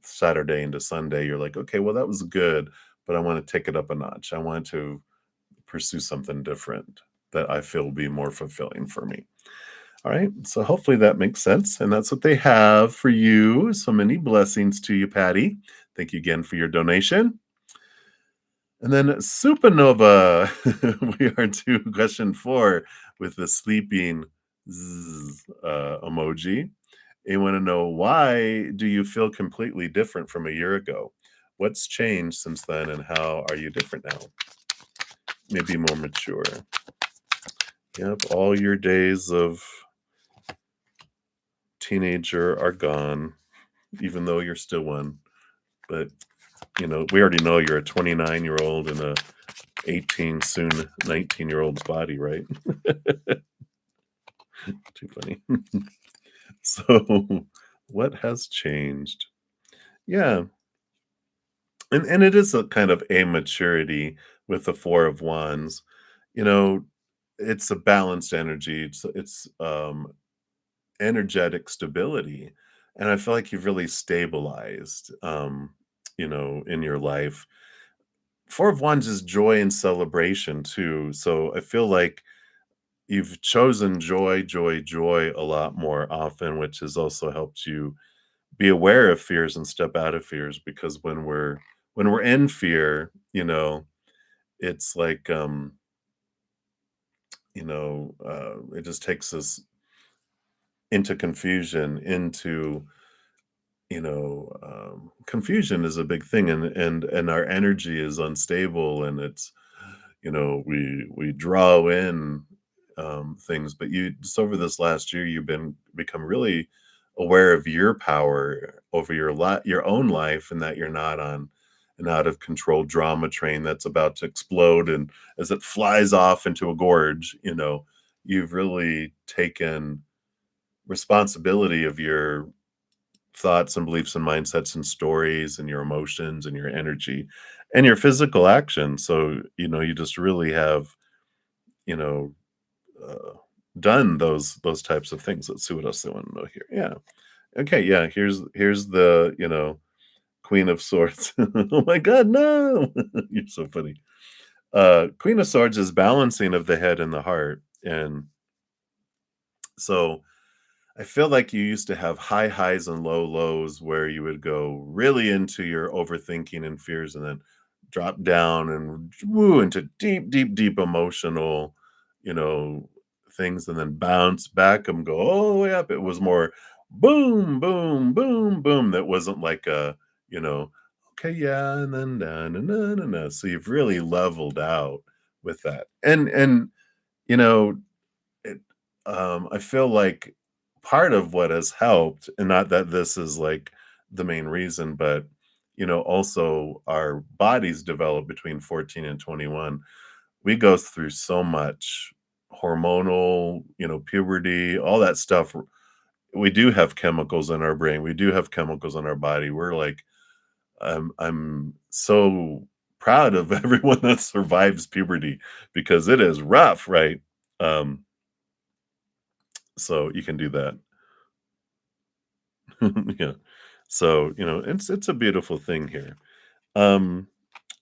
Saturday into Sunday, you're like, "Okay, well, that was good, but I wanna take it up a notch. I want to pursue something different that I feel will be more fulfilling for me." All right, so hopefully that makes sense, and that's what they have for you. So many blessings to you, Patty. Thank you again for your donation. And then supernova, we are to question 4 with the sleeping emoji. You want to know, why do you feel completely different from a year ago? What's changed since then, and how are you different now? Maybe more mature. Yep, all your days of teenager are gone, even though you're still one. But, we already know you're a 29-year-old in a 18, soon 19-year-old's body, right? Too funny. So, what has changed? Yeah, and it is a kind of a maturity with the 4 of Wands. You know, it's a balanced energy. It's energetic stability, and I feel like you've really stabilized, in your life. 4 of Wands is joy and celebration too, so I feel like you've chosen joy, joy, joy a lot more often, which has also helped you be aware of fears and step out of fears, because when we're in fear, it's like it just takes us into confusion, into confusion is a big thing, and our energy is unstable, and it's we draw in things. But you just over this last year, you've become really aware of your power over your own life, and that you're not on an out of control drama train that's about to explode, and as it flies off into a gorge, you've really taken responsibility of your thoughts and beliefs and mindsets and stories and your emotions and your energy and your physical action. So, you just really have, you know, uh, done those types of things. Let's see what else they want to know here. Yeah. Okay. Yeah. Here's the Queen of Swords. Oh my God, no! You're so funny. Queen of Swords is balancing of the head and the heart, and so I feel like you used to have high highs and low lows where you would go really into your overthinking and fears, and then drop down and woo into deep, deep, deep emotional, you know, things, and then bounce back and go all the way up. It was more boom, boom, boom, boom. That wasn't like okay, yeah, and then na na na na na. So you've really leveled out with that. And you know, it, I feel like part of what has helped, and not that this is like the main reason, but also our bodies develop between 14 and 21. We go through so much hormonal, puberty, all that stuff. We do have chemicals in our brain. We do have chemicals in our body. We're like, I'm so proud of everyone that survives puberty because it is rough, right? Um, so you can do that. Yeah. So, it's a beautiful thing here. Um,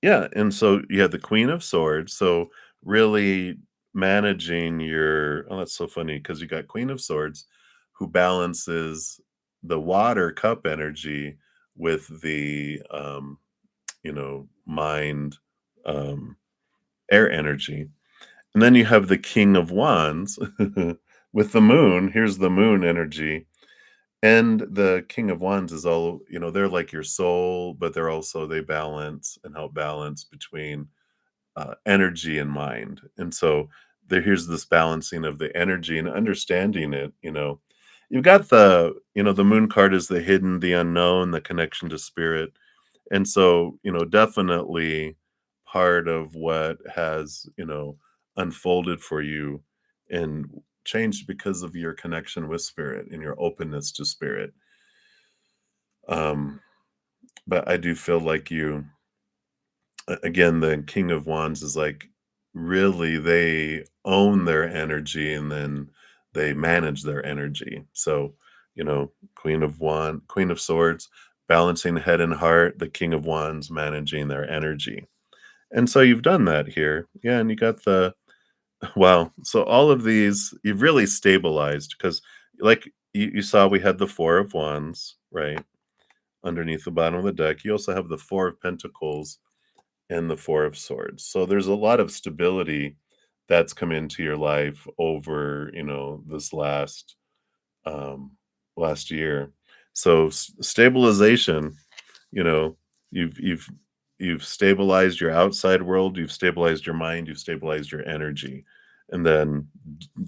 yeah, and so you have the Queen of Swords. So really managing your oh, that's so funny because you got Queen of Swords who balances the water cup energy with the mind um air energy. And then you have the King of Wands with the moon. Here's the moon energy. And the King of Wands is all, they're like your soul, but they balance and help balance between energy and mind. And so here's this balancing of the energy and understanding it. You've got the moon card is the hidden, the unknown, the connection to spirit. And so, definitely part of what has, unfolded for you and changed because of your connection with spirit and your openness to spirit. Um, but I do feel like again, the King of Wands is like really they own their energy and then they manage their energy. So, Queen of Swords, balancing head and heart, the King of Wands managing their energy. And so you've done that here. Yeah, and you got the wow. So all of these you've really stabilized because like you saw we had the Four of Wands, right? Underneath the bottom of the deck. You also have the Four of Pentacles and the Four of Swords. So there's a lot of stability that's come into your life over, this um last year. So stabilization, you know, you've you've stabilized your outside world, you've stabilized your mind, you've stabilized your energy, and then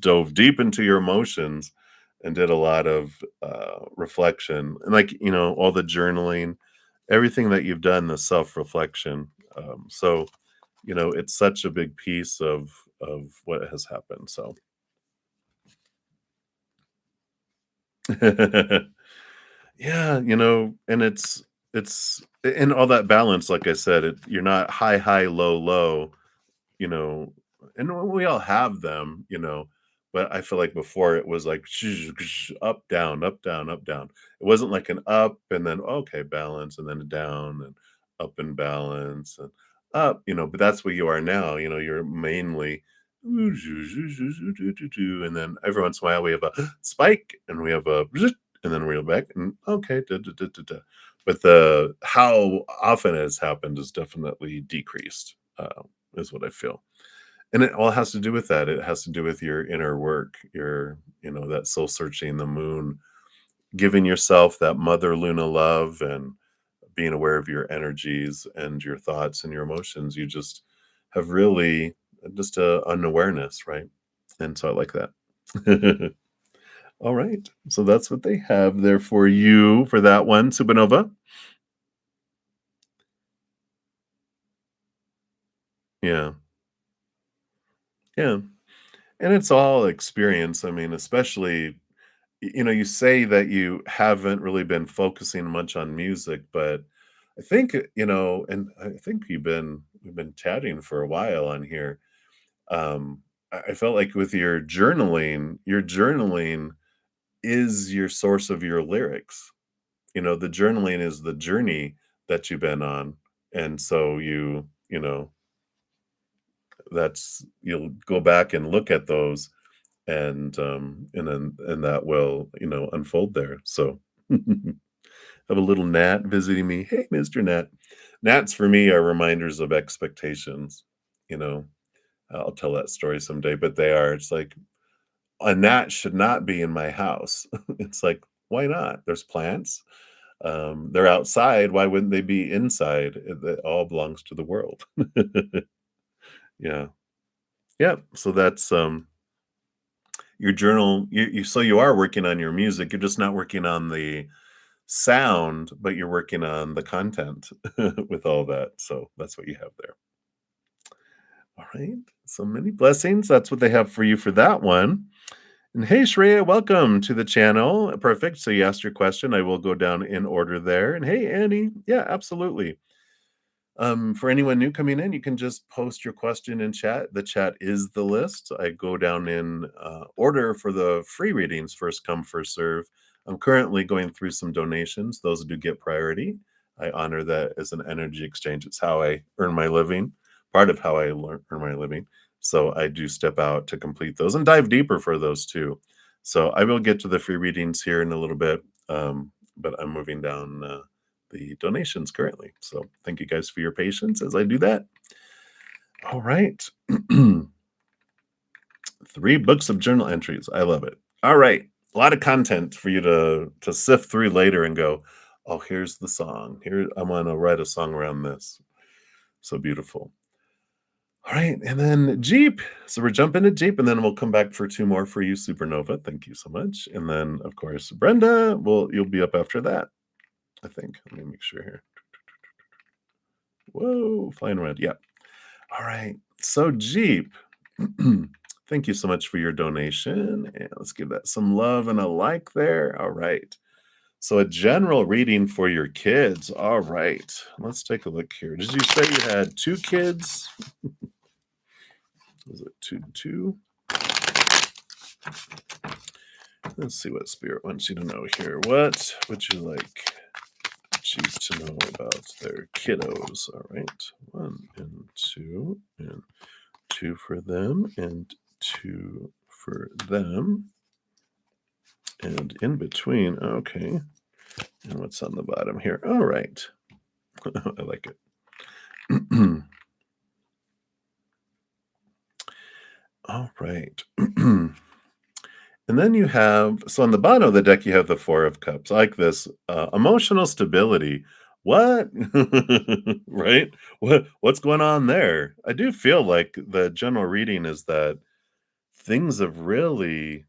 dove deep into your emotions and did a lot of reflection and like all the journaling, everything that you've done, the self-reflection. So it's such a big piece of what has happened. So yeah, and it's in all that balance, like I said, you're not high, high, low, low, you know, and we all have them, but I feel like before it was like up, down, up, down, up, down. It wasn't like an up and then okay, balance and then a down and up and balance and up, but that's where you are now. You're mainly and then every once in a while we have a spike and we have a and then reel back and okay, but the how often it has happened is definitely decreased, is what I feel. And it all has to do with that. It has to do with your inner work, your, that soul searching, the moon, giving yourself that mother Luna love and being aware of your energies and your thoughts and your emotions. You just have really just an awareness, right? And so I like that. All right. So that's what they have there for you for that one, Supernova. Yeah. Yeah. And it's all experience. I mean, especially you say that you haven't really been focusing much on music, but I think, and I think we've been chatting for a while on here. I felt like with your journaling is your source of your lyrics. The journaling is the journey that you've been on. And so that's you'll go back and look at those and that will unfold there. So have a little gnat visiting me. Hey, Mr. Gnat. Gnats for me are reminders of expectations. You know, I'll tell that story someday, but they are. It's like a gnat should not be in my house. It's like, why not? There's plants. They're outside. Why wouldn't they be inside? It all belongs to the world. Yeah. Yep. So that's your journal. So you are working on your music. You're just not working on the sound, but you're working on the content with all that. So that's what you have there. All right. So many blessings. That's what they have for you for that one. And hey, Shreya, welcome to the channel. Perfect. So you asked your question. I will go down in order there. And hey, Annie. Yeah, absolutely. For anyone new coming in, you can just post your question in chat. The chat is the list. I go down in order for the free readings, first come, first serve. I'm currently going through some donations. Those do get priority. I honor that as an energy exchange. It's how I earn my living, part of how I earn my living. So I do step out to complete those and dive deeper for those too. So I will get to the free readings here in a little bit, but I'm moving down the donations currently. So thank you guys for your patience as I do that. All right. 3 books of journal entries. I love it. All right. A lot of content for you to sift through later and go, "Oh, here's the song. Here I want to write a song around this." So beautiful. All right, and then Jeep. So we're jumping to Jeep, and then we'll come back for 2 more for you, Supernova. Thank you so much. And then, of course, Brenda. Well, you'll be up after that, I think. Let me make sure here. Whoa, flying around. Yeah. All right. So, Jeep, thank you so much for your donation. And let's give that some love and a like there. All right. So, a general reading for your kids. All right. Let's take a look here. Did you say you had 2 kids? Was it 2? Let's see what Spirit wants you to know here. What would you like Jeep to know about their kiddos? All right. 1 and 2 and 2 for them and 2 for them. And in between, okay. And what's on the bottom here? All right. I like it. All right. And then you have, so on the bottom of the deck, you have the 4 of Cups. I like this. Emotional stability. What? Right? What's going on there? I do feel like the general reading is that things have really,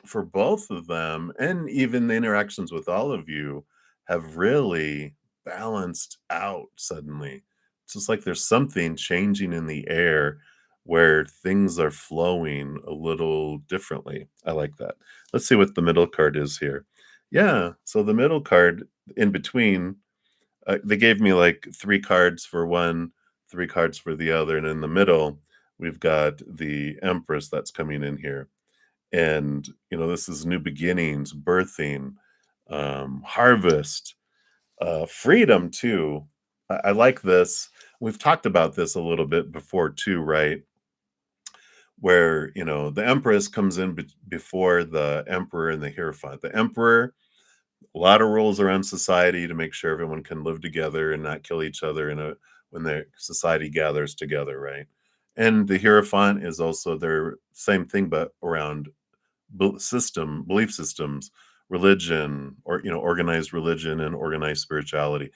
for both of them, and even the interactions with all of you, have really balanced out suddenly. It's just like there's something changing in the air where things are flowing a little differently. I like that. Let's see what the middle card is here. Yeah, so the middle card in between, they gave me like 3 cards for one, 3 cards for the other, and in the middle, we've got the Empress that's coming in here. And this is new beginnings, birthing, harvest, freedom too. I like this. We've talked about this a little bit before too, right? Where the Empress comes in before the Emperor and the Hierophant. The Emperor, a lot of rules around society to make sure everyone can live together and not kill each other when the society gathers together, right? And the Hierophant is also their same thing, but around belief systems, religion, or organized religion and organized spirituality.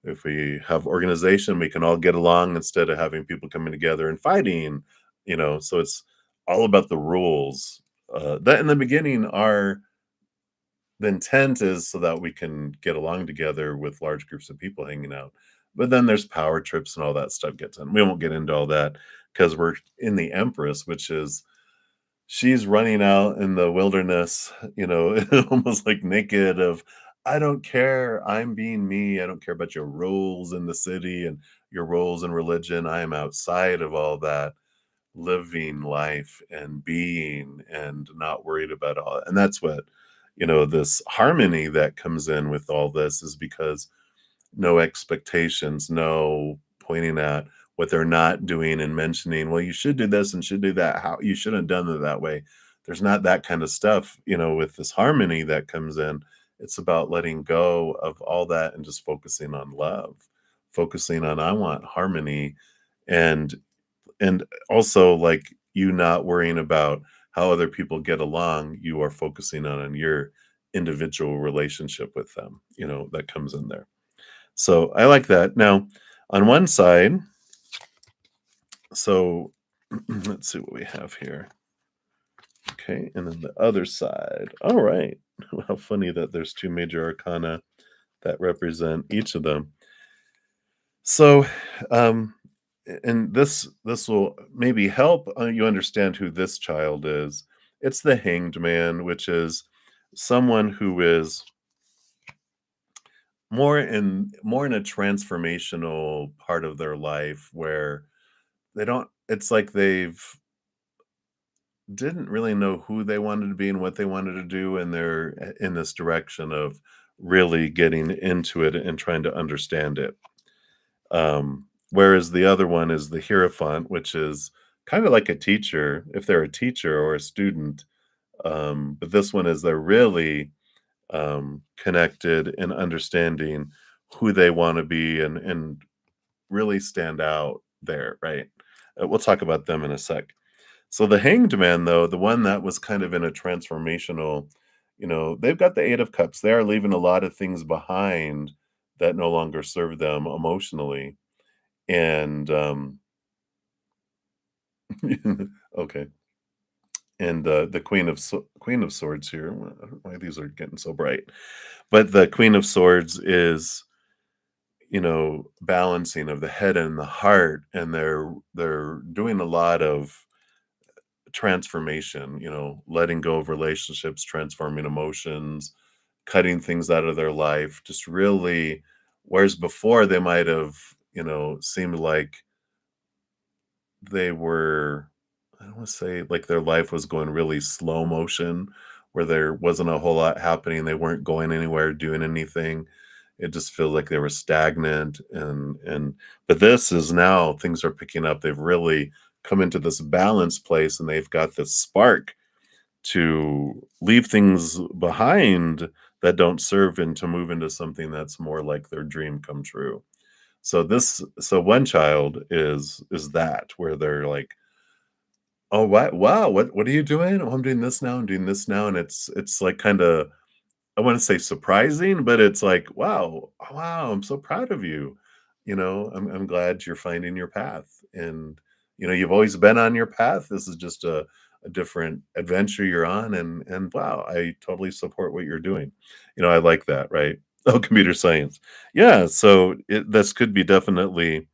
If we have organization, we can all get along instead of having people coming together and fighting. So it's all about the rules. That in the beginning are the intent is so that we can get along together with large groups of people hanging out. But then there's power trips and all that stuff gets in. We won't get into all that because we're in the Empress, which is she's running out in the wilderness, almost like naked of, I don't care. I'm being me. I don't care about your roles in the city and your roles in religion. I am outside of all that, living life and being and not worried about all that. And that's what, this harmony that comes in with all this is because no expectations, no pointing at what they're not doing and mentioning, well, you should do this and should do that. How you shouldn't have done it that way. There's not that kind of stuff, with this harmony that comes in. It's about letting go of all that and just focusing on love, focusing on I want harmony and also like you not worrying about how other people get along. You are focusing on your individual relationship with them, that comes in there. So I like that. Now, on one side, so Let's see what we have here. Okay, and then the other side. All right. How funny that there's two major arcana that represent each of them. So, um, and this will maybe help you understand who this child is. It's the Hanged Man, which is someone who is more in a transformational part of their life where they don't. It's like they've didn't really know who they wanted to be and what they wanted to do, and they're in this direction of really getting into it and trying to understand it. Whereas the other one is the Hierophant, which is kind of like a teacher, if they're a teacher or a student. But this one is they're really connected and understanding who they want to be and really stand out there, right? We'll talk about them in a sec. So the Hanged Man, though, the one that was kind of in a transformational, they've got the Eight of Cups. They are leaving a lot of things behind that no longer serve them emotionally. And okay. And the Queen of Swords here. I don't know why these are getting so bright, but the Queen of Swords is balancing of the head and the heart, and they're doing a lot of transformation, letting go of relationships, transforming emotions, cutting things out of their life, just really, whereas before they might have, seemed like they were, I don't want to say like their life was going really slow motion, where there wasn't a whole lot happening. They weren't going anywhere, doing anything. It just feels like they were stagnant, but this is now things are picking up. They've really come into this balanced place, and they've got this spark to leave things behind that don't serve, and to move into something that's more like their dream come true. So one child is that where they're like, "Oh, wow, what are you doing? Oh, I'm doing this now, I'm doing this now," and it's like kinda, I wanna say surprising, but it's like, "Wow, wow, I'm so proud of you." I'm glad you're finding your path, and, you've always been on your path. This is just a different adventure you're on, and wow, I totally support what you're doing. I like that, right? Oh, computer science. Yeah, so this could be definitely,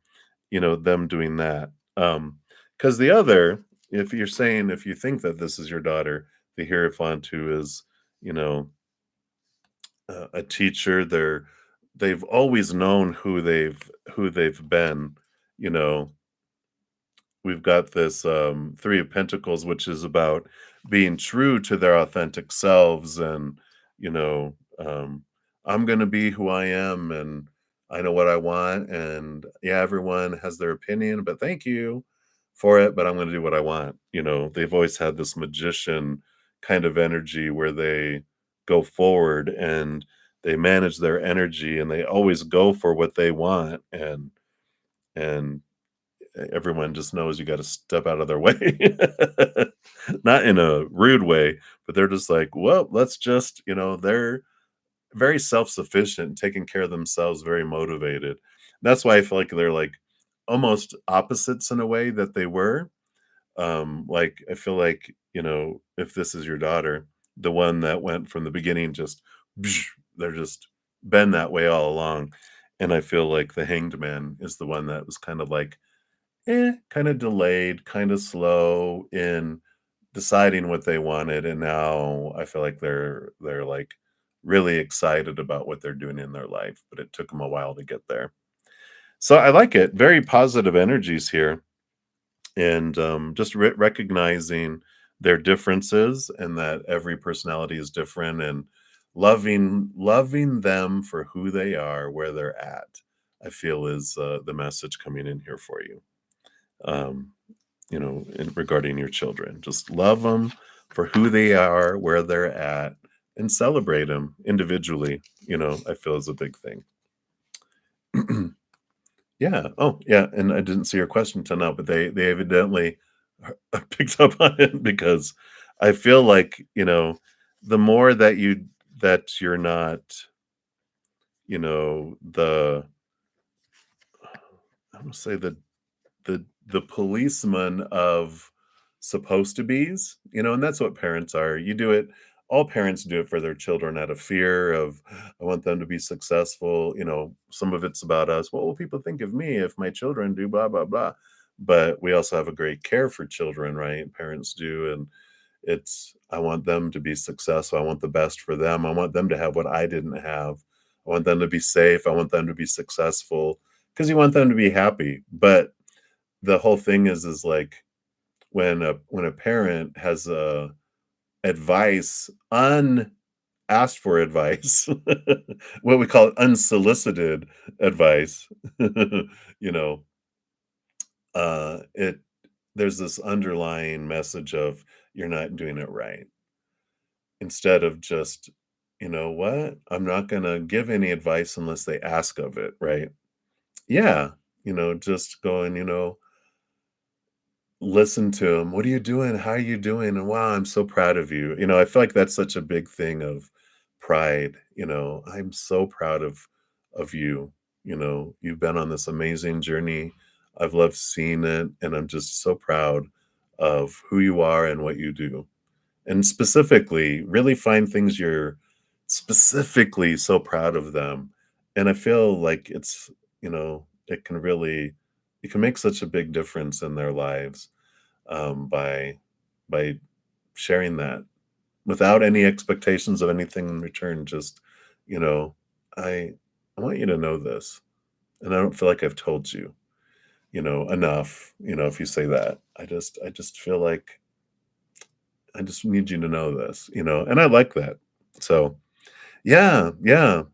them doing that. Because the other, if you're saying, if you think that this is your daughter, the Hierophant, who is, you know, a teacher, they've always known who they've been. You know, we've got this Three of Pentacles, which is about being true to their authentic selves, and you know, I'm gonna be who I am, and I know what I want, and yeah, everyone has their opinion, but thank you for it, but I'm gonna do what I want. They've always had this magician kind of energy where they go forward and they manage their energy, and they always go for what they want, and everyone just knows you gotta step out of their way. Not in a rude way, but they're just like, "Well, let's just," they're very self-sufficient, taking care of themselves, very motivated. That's why I feel like they're, like, almost opposites in a way that they were. Like, I feel like, if this is your daughter, the one that went from the beginning just they're just been that way all along, and I feel like the Hanged Man is the one that was kind of like, kinda delayed, kinda slow in deciding what they wanted, and now I feel like they're, like, really excited about what they're doing in their life, but it took them a while to get there. So I like it, very positive energies here, and, just recognizing their differences, and that every personality is different, and loving them for who they are, where they're at, I feel is, the message coming in here for you. Um regarding your children. Just love them for who they are, where they're at, and celebrate them individually, I feel is a big thing. Yeah. Oh, yeah. And I didn't see your question till now, but they evidently picked up on it, because I feel like, the more that you're not, the, I'm gonna say, the the policeman of supposed to be's, and that's what parents are. You do it all parents do it for their children out of fear of, I want them to be successful, some of it's about us. What will people think of me if my children do blah blah blah? But we also have a great care for children, right? Parents do, and it's I want them to be successful. I want the best for them. I want them to have what I didn't have. I want them to be safe. I want them to be successful because you want them to be happy. But the whole thing is like when a parent has advice, unasked for advice, what we call unsolicited advice, you know, it there's this underlying message of you're not doing it right. Instead of just, you know what? I'm not gonna give any advice unless they ask of it, right? Yeah, just going, listen to them. "What are you doing? How are you doing? And wow, I'm so proud of you." I feel like that's such a big thing of pride, "I'm so proud of you." "You've been on this amazing journey. I've loved seeing it, and I'm just so proud of who you are and what you do." And specifically, really find things you're specifically so proud of them. And I feel like it can make such a big difference in their lives by sharing that without any expectations of anything in return. Just, you know, I I want you to know this, and I don't feel like I've told you, enough. If you say that, I just feel like I just need you to know this, and I like that. So yeah, yeah,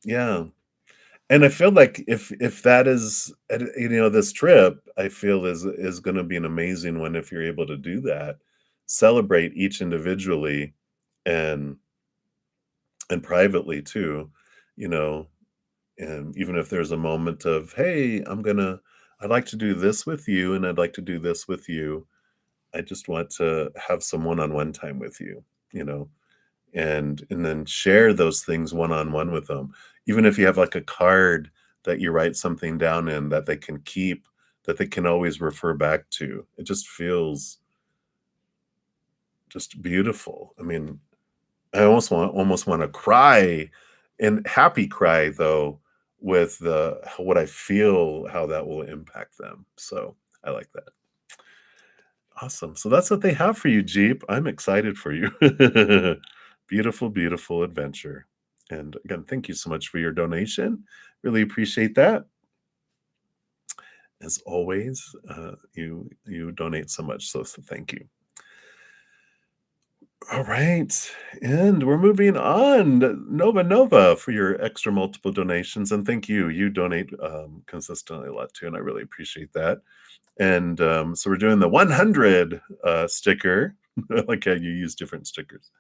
yeah. And I feel like if that is, this trip, I feel is going to be an amazing one if you're able to do that. Celebrate each individually and privately too, you know, and even if there's a moment of, hey, I'd like to do this with you, and I'd like to do this with you. I just want to have some one-on-one time with you, you know, and then share those things one-on-one with them. Even if you have, like, a card that you write something down in that they can keep, that they can always refer back to. It just feels just beautiful. I mean, I almost wanna cry, and happy cry, though, with the what I feel, how that will impact them. So, I like that. Awesome. So that's what they have for you, Jeep. I'm excited for you. Beautiful, beautiful adventure. And again, thank you so much for your donation. Really appreciate that. As always, you donate so much, so thank you. All right, and we're moving on. Nova for your extra multiple donations, and thank you. You donate consistently a lot too, and I really appreciate that. And so we're doing the 100 sticker. I like how you use different stickers.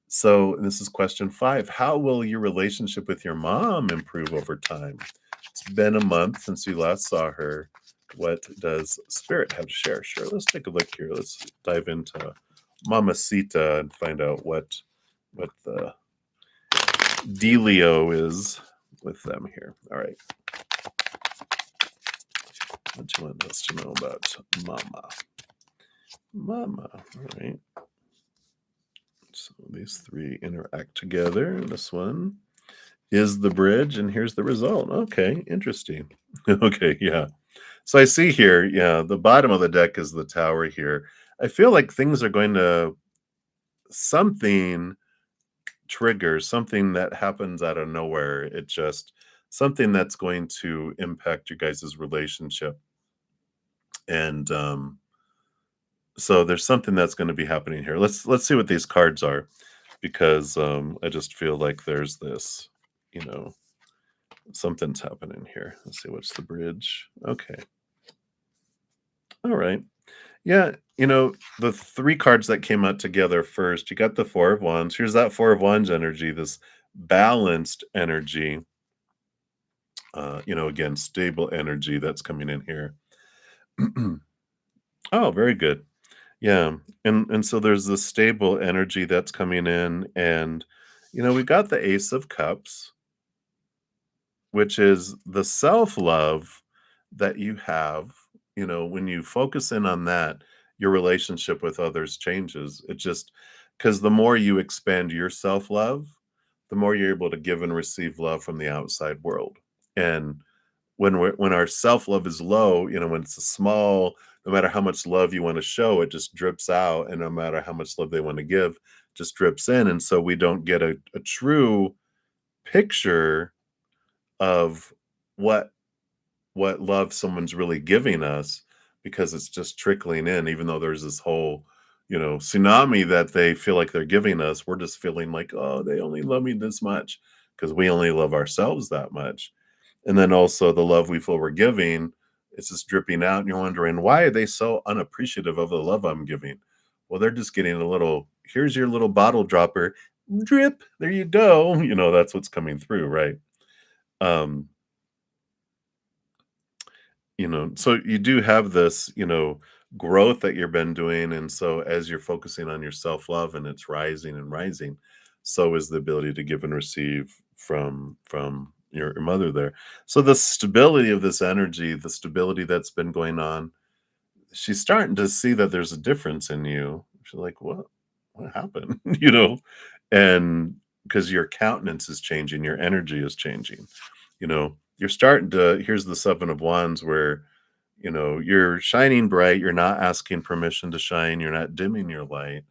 So this is question 5. How will your relationship with your mom improve over time? It's been a month since you last saw her. What does Spirit have to share? Sure, let's take a look here. Let's dive into Mamacita and find out what the dealio is with them here. All right. What do you want us to know about Mama? Mama. All right. So these three interact together. This one is the bridge, and here's the result. Okay, interesting. Okay, yeah. So I see here, yeah, the bottom of the deck is the tower here. I feel like things are going to something triggers something that happens out of nowhere. It just something that's going to impact you guys' relationship. And so there's something that's going to be happening here. Let's see what these cards are, because I just feel like there's this, you know, something's happening here. Let's see what's the bridge. Okay. All right. Yeah, the three cards that came out together first, you got the Four of Wands. Here's that Four of Wands energy, this balanced energy. Again, stable energy that's coming in here. Oh, very good. Yeah, and so there's this stable energy that's coming in, and we got the Ace of Cups, which is the self-love that you have, when you focus in on that, your relationship with others changes. It just because the more you expand your self-love, the more you're able to give and receive love from the outside world. And when our self-love is low, when it's a small, no matter how much love you want to show, it just drips out. And no matter how much love they want to give, just drips in. And so we don't get a true picture of what what love someone's really giving us because it's just trickling in, even though there's this whole, tsunami that they feel like they're giving us. We're just feeling like, oh, they only love me this much because we only love ourselves that much. And then also the love we feel we're giving, it's just dripping out, and you're wondering, why are they so unappreciative of the love I'm giving? Well, they're just getting a little, here's your little bottle dropper, drip, there you go. That's what's coming through, right? Um, so you do have this, growth that you've been doing. And so as you're focusing on your self-love and it's rising and rising, so is the ability to give and receive from your mother there. So the stability of this energy, the stability that's been going on, she's starting to see that there's a difference in you. She's like, what happened? And because your countenance is changing, your energy is changing. You're starting to, here's the seven of wands where, you're shining bright, you're not asking permission to shine, you're not dimming your light.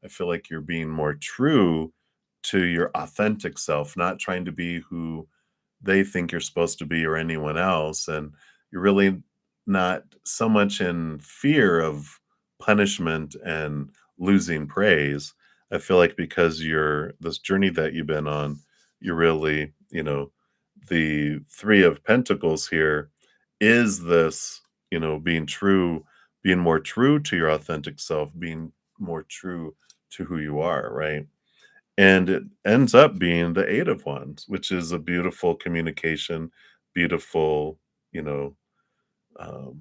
I feel like you're being more true to your authentic self, not trying to be who they think you're supposed to be or anyone else. And you're really not so much in fear of punishment and losing praise. I feel like because you're this journey that you've been on, you're really, the three of pentacles here is this, being true, being more true to your authentic self, being more true to who you are, right? And it ends up being the eight of wands, which is a beautiful communication, beautiful, you know,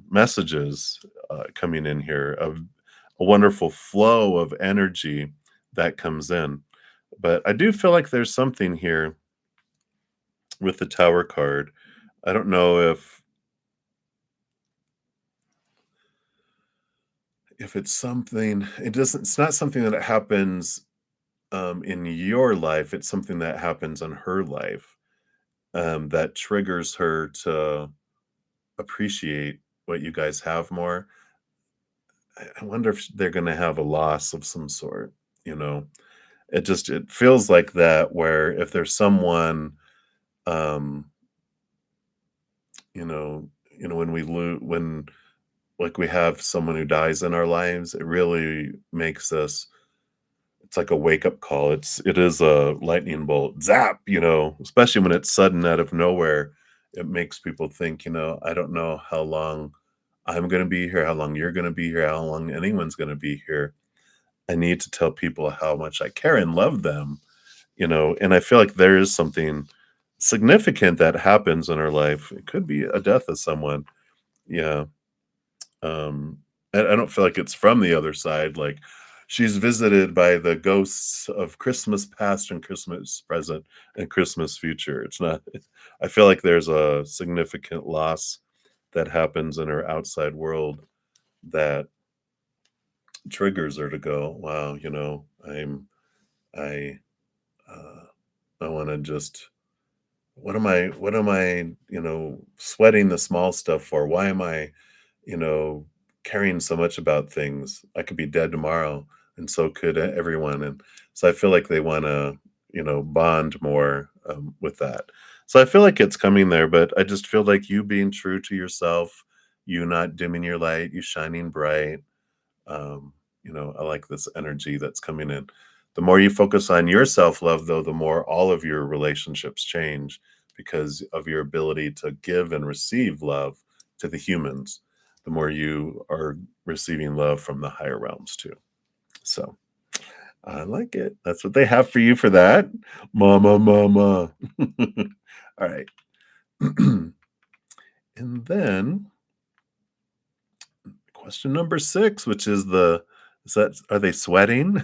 messages coming in here, of a wonderful flow of energy that comes in. But I do feel like there's something here with the Tower card. I don't know if it's something, it's not something that happens in your life, it's something that happens in her life, that triggers her to appreciate what you guys have more. I wonder if they're gonna have a loss of some sort, you know? It feels like that, where if there's someone, um, when when, like, we have someone who dies in our lives, it really makes us, it's like a wake-up call. It is a lightning bolt, zap, especially when it's sudden out of nowhere. It makes people think, I don't know how long I'm gonna be here, how long you're gonna be here, how long anyone's gonna be here. I need to tell people how much I care and love them, and I feel like there is something significant that happens in our life. It could be a death of someone. Yeah. Um, I don't feel like it's from the other side, like, she's visited by the ghosts of Christmas past and Christmas present and Christmas future. It's not I feel like there's a significant loss that happens in her outside world that triggers her to go, "Wow, I, uh, I wanna just what am I, sweating the small stuff for? Why am I, you know, caring so much about things? I could be dead tomorrow, and so could everyone." And so I feel like they want to, bond more with that. So I feel like it's coming there, but I just feel like you being true to yourself, you not dimming your light, you shining bright. Um, I like this energy that's coming in. The more you focus on your self love, though, the more all of your relationships change because of your ability to give and receive love to the humans. The more you are receiving love from the higher realms, too. So I like it. That's what they have for you for that. Mama, mama. All right. And then question number 6, which is are they sweating?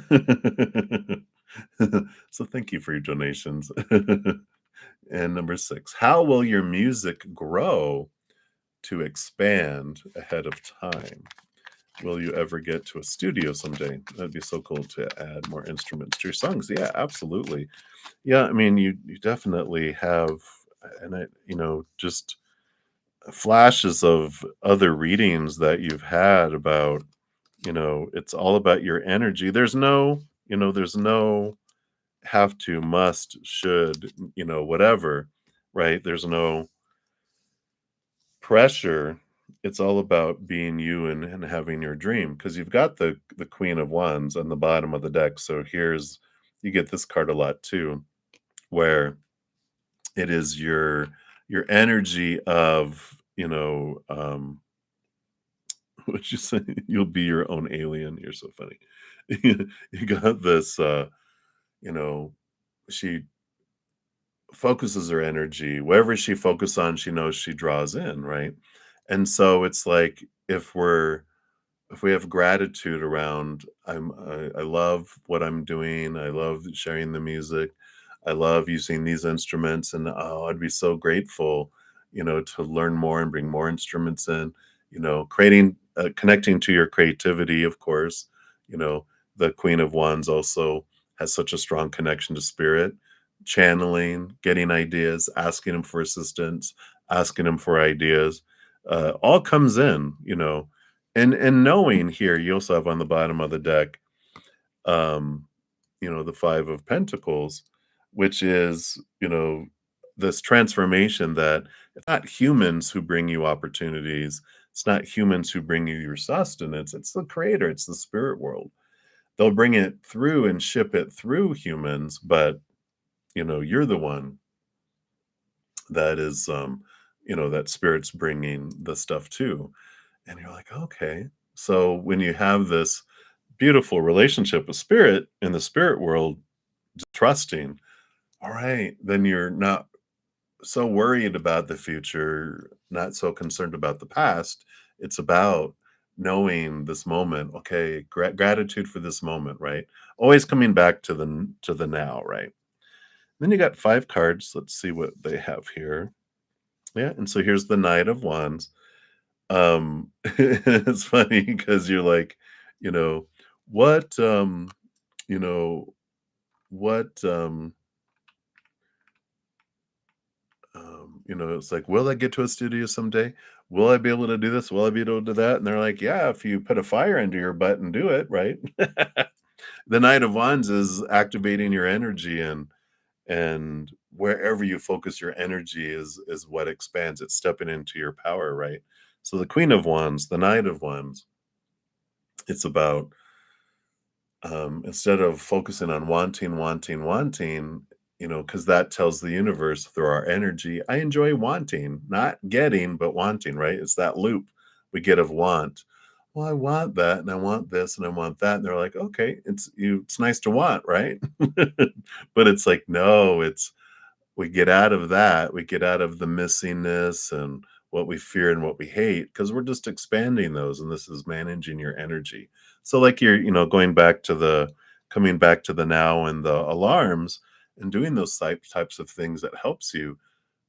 So thank you for your donations. And number 6, how will your music grow to expand ahead of time. Will you ever get to a studio someday? That'd be so cool to add more instruments to your songs. Yeah, absolutely. Yeah, I mean, you definitely have, and just flashes of other readings that you've had about, it's all about your energy. There's no have to, must, should, whatever, right? There's no pressure. It's all about being you and having your dream because you've got the Queen of Wands on the bottom of the deck. So you get this card a lot too, where it is your energy of, what you say, you'll be your own alien. You're so funny. You got this, you know, she focuses her energy wherever she focuses on, she knows she draws in, right? And so it's like if we have gratitude around I love what I'm doing, I love sharing the music, I love using these instruments, and oh, I'd be so grateful, to learn more and bring more instruments in, creating connecting to your creativity, of course. you know the Queen of Wands also has such a strong connection to spirit, channeling, getting ideas, asking him for assistance, asking him for ideas, all comes in, and knowing here, you also have on the bottom of the deck, um, the Five of Pentacles, which is, this transformation that it's not humans who bring you opportunities. It's not humans who bring you your sustenance. It's the creator. It's the spirit world. They'll bring it through and ship it through humans, but, you're the one that is, that spirit's bringing the stuff to. And you're like, okay. So when you have this beautiful relationship with spirit in the spirit world, trusting, all right, then you're not so worried about the future, not so concerned about the past. It's about knowing this moment. Okay, gratitude for this moment, right? Always coming back to the now, right? Then you got five cards. Let's see what they have here. Yeah, and so here's the Knight of Wands. It's funny because you're like, you know, what, you know, what, it's like, will I get to a studio someday? Will I be able to do this? Will I be able to do that? And they're like, yeah, if you put a fire into your butt and do it, right? The Knight of Wands is activating your energy, and wherever you focus your energy is what expands. It's stepping into your power, right? So the Queen of Wands, the Knight of Wands, it's about, instead of focusing on wanting, because that tells the universe through our energy, I enjoy wanting, not getting, but wanting, right? It's that loop we get of want. Well, I want that, and I want this, and I want that. And they're like, okay, it's nice to want, right? But it's like, no, we get out of that. We get out of the missingness and what we fear and what we hate because we're just expanding those. And this is managing your energy. So, like you're, going back to coming back to the now and the alarms and doing those types of things that helps you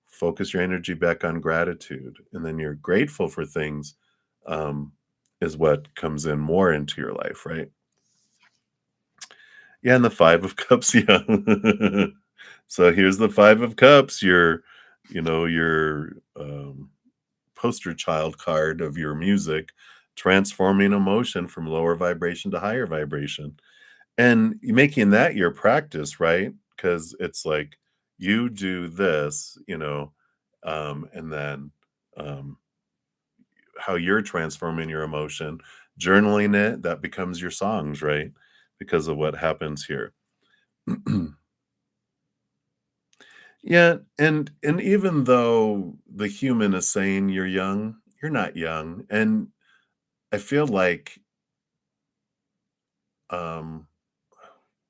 focus your energy back on gratitude. And then you're grateful for things, um, is what comes in more into your life, right? Yeah, and the 5 of Cups, yeah. So here's the 5 of Cups, your poster child card of your music, transforming emotion from lower vibration to higher vibration. And making that your practice, right? Because it's like you do this, and then um, how you're transforming your emotion, journaling it, that becomes your songs, right? Because of what happens here. Yeah, and even though the human is saying you're young, you're not young, and I feel like, um,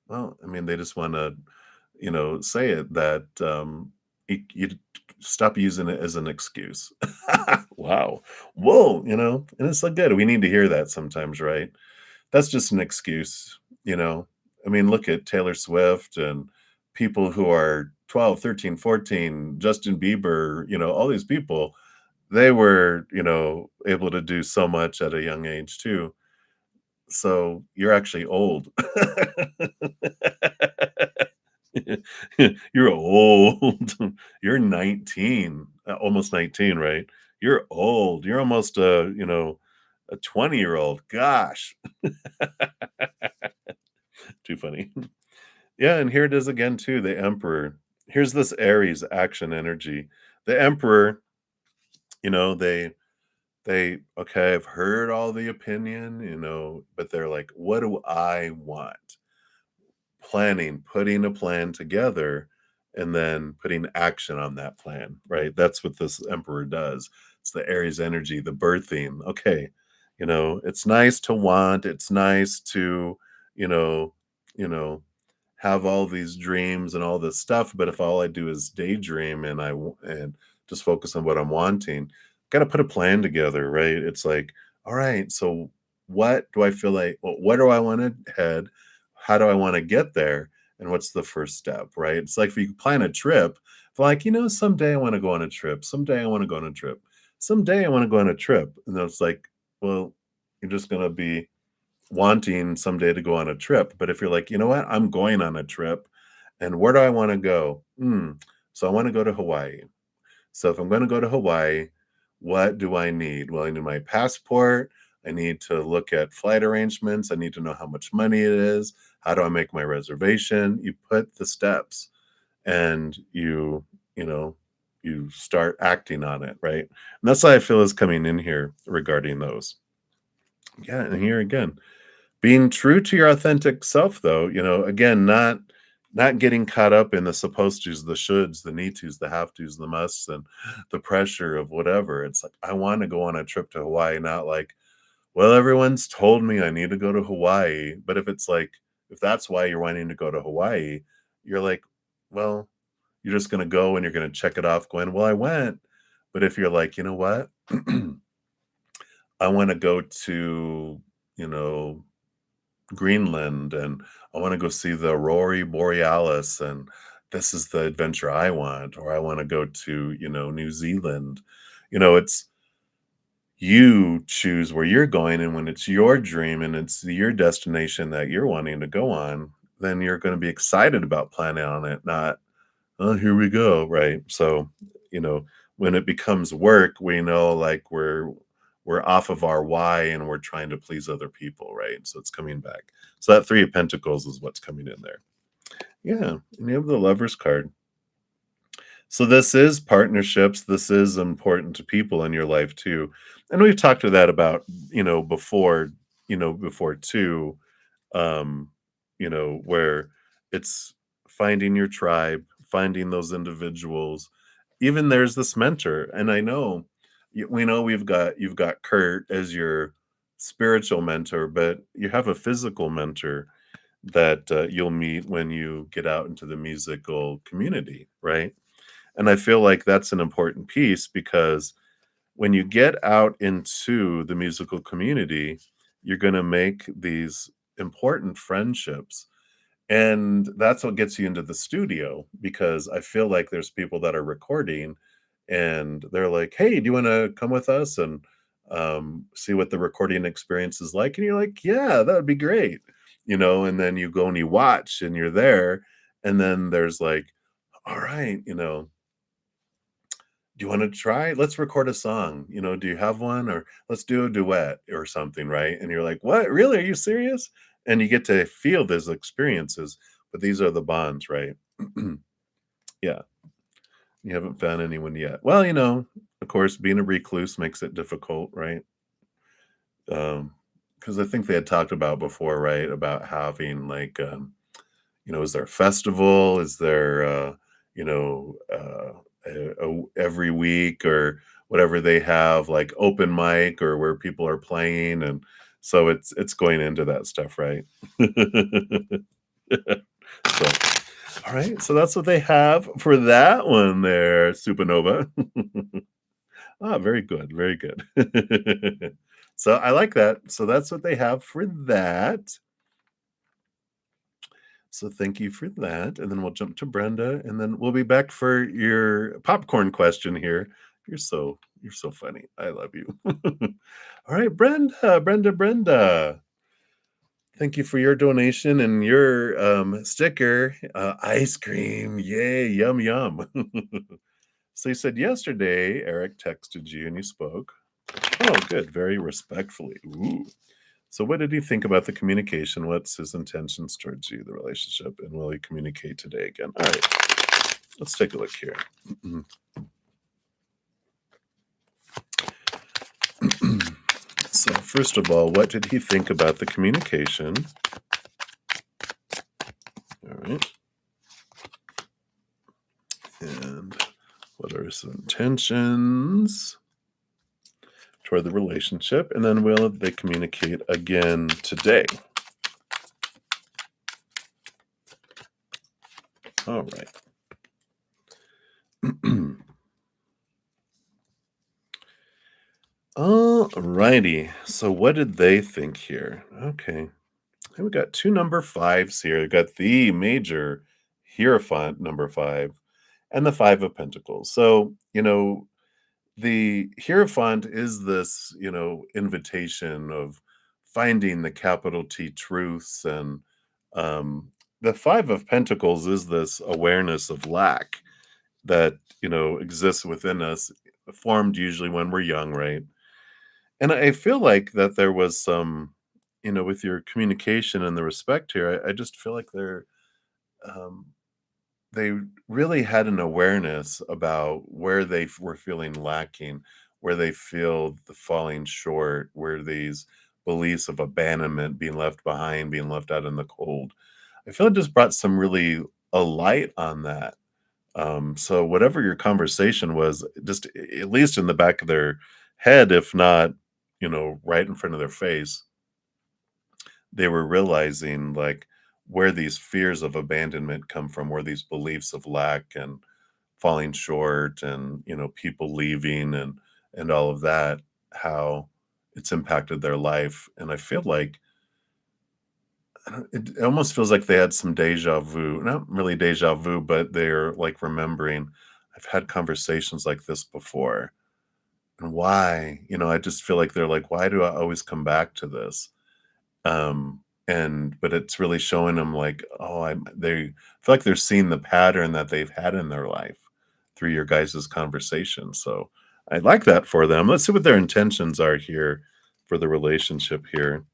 well, I mean, they just wanna, say it that, you stop using it as an excuse. Wow. Whoa, and it's like good. We need to hear that sometimes, right? That's just an excuse, I mean, look at Taylor Swift and people who are 12, 13, 14, Justin Bieber, all these people. they were, able to do so much at a young age too. So you're actually old. You're old. You're 19, almost 19, right? You're old. You're almost a 20-year-old. Gosh, too funny. Yeah, and here it is again too, the Emperor. Here's this Aries action energy. The Emperor, they okay, I've heard all the opinion, but they're like, what do I want? Planning, putting a plan together, and then putting action on that plan, right? That's what this Emperor does. It's the Aries energy, the birthing. Okay, it's nice to want, it's nice to, you know, you know, have all these dreams and all this stuff, but if all I do is daydream and and just focus on what I'm wanting, got to put a plan together, right? It's like, all right, so what do I feel like? What do I want to head? How do I want to get there? And what's the first step, right? It's like if you plan a trip, like, someday I want to go on a trip. Someday I want to go on a trip. Someday I want to go on a trip. And then it's like, well, you're just going to be wanting someday to go on a trip. But if you're like, you know what, I'm going on a trip, and where do I want to go? So I want to go to Hawaii. So if I'm going to go to Hawaii, what do I need? Well, I need my passport. I need to look at flight arrangements. I need to know how much money it is. How do I make my reservation? You put the steps and you know, you start acting on it, right? And that's what I feel is coming in here regarding those. Yeah, and here again, being true to your authentic self though, again, not getting caught up in the supposed tos, the shoulds, the need tos, the have tos, the musts, and the pressure of whatever. It's like, I wanna go on a trip to Hawaii, not like, "Well, everyone's told me I need to go to Hawaii." But if it's like, if that's why you're wanting to go to Hawaii, you're like, well, you're just gonna go and you're gonna check it off going, "Well, I went." But if you're like, "You know what? I wanna go to, you know, Greenland, and I wanna go see the Aurora Borealis, and this is the adventure I want," or I wanna go to, New Zealand. It's you choose where you're going, and when it's your dream and it's your destination that you're wanting to go on, then you're gonna be excited about planning on it, not, "Oh, here we go," right? So, you know, when it becomes work, we know, like, we're off of our why and we're trying to please other people, right? So it's coming back. So that 3 of Pentacles is what's coming in there. Yeah, and you have the Lovers card. So this is partnerships, this is important to people in your life too. And we've talked to that about, before, before too, um, where it's finding your tribe, finding those individuals. Even there's this mentor, and I know we know you've got Kurt as your spiritual mentor, but you have a physical mentor that you'll meet when you get out into the musical community, right? And I feel like that's an important piece because when you get out into the musical community, you're going to make these important friendships. And that's what gets you into the studio because I feel like there's people that are recording and they're like, "Hey, do you want to come with us and see what the recording experience is like?" And you're like, "Yeah, that would be great." And then you go and you watch and you're there. And then there's like, "All right, do you want to try? Let's record a song. Do you have one? Or let's do a duet or something, right?" And you're like, "What? Really? Are you serious?" And you get to feel those experiences, but these are the bonds, right? Yeah, you haven't found anyone yet. Well, of course, being a recluse makes it difficult, right? Because I think they had talked about before, right? About having like, is there a festival? Is there, every week or whatever they have, like open mic or where people are playing, and so it's going into that stuff, right? So, all right, so that's what they have for that one there, Supernova. Ah, very good, very good. So I like that. So that's what they have for that. So thank you for that, and then we'll jump to Brenda, and then we'll be back for your popcorn question here. you're so funny. I love you. All right, Brenda. Thank you for your donation and your sticker. Ice cream. Yay, yum, yum. So you said yesterday Eric texted you and you spoke. Oh, good. Very respectfully. Ooh. So what did he think about the communication? What's his intentions towards you, the relationship? And will he communicate today again? All right. Let's take a look here. So first of all, what did he think about the communication? All right. And what are his intentions toward the relationship? And then will they communicate again today? All right. All righty. So what did they think here? Okay. And we got two number fives here. We got the major Hierophant number five and the five of pentacles. So, the Hierophant is this, invitation of finding the capital T truths. And the five of pentacles is this awareness of lack that, exists within us, formed usually when we're young, right? And I feel like that there was some, with your communication and the respect here, I just feel like um, they really had an awareness about where they were feeling lacking, where they feel the falling short, where these beliefs of abandonment, being left behind, being left out in the cold. I feel it just brought some really a light on that. So whatever your conversation was, just at least in the back of their head, if not, right in front of their face, they were realizing like where these fears of abandonment come from, where these beliefs of lack and falling short and, people leaving and all of that, how it's impacted their life. And I feel like it almost feels like they had some deja vu, not really deja vu, but they're like remembering, I've had conversations like this before. And why? I just feel like they're like, why do I always come back to this? But it's really showing them like, oh, they feel like they're seeing the pattern that they've had in their life through your guys' conversation. So I like that for them. Let's see what their intentions are here for the relationship here.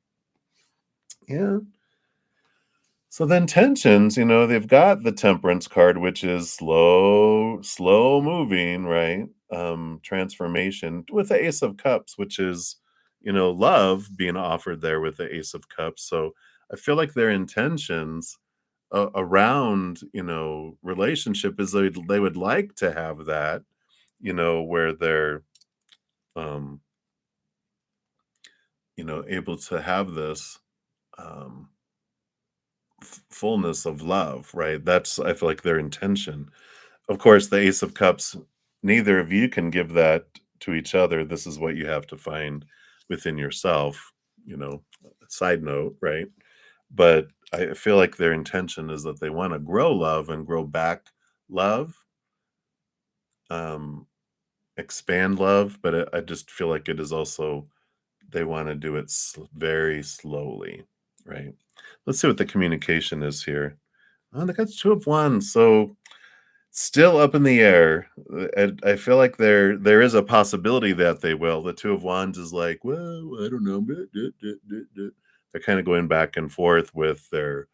Yeah. So then tensions, they've got the temperance card, which is slow moving, right? Transformation with the ace of cups, which is, love being offered there with the ace of cups. So I feel like their intentions around, relationship is they would like to have that, where they're, um, able to have this, um, fullness of love, right? That's I feel like their intention. Of course, the Ace of Cups, neither of you can give that to each other. This is what you have to find within yourself, you know. Side note, right? But I feel like their intention is that they want to grow love and grow back love, um, expand love. But I just feel like it is also they want to do it very slowly, right? Let's see what the communication is here. Oh, they got two of wands, so still up in the air. I feel like there is a possibility that they will. The two of wands is like, well, I don't know. They're kind of going back and forth with their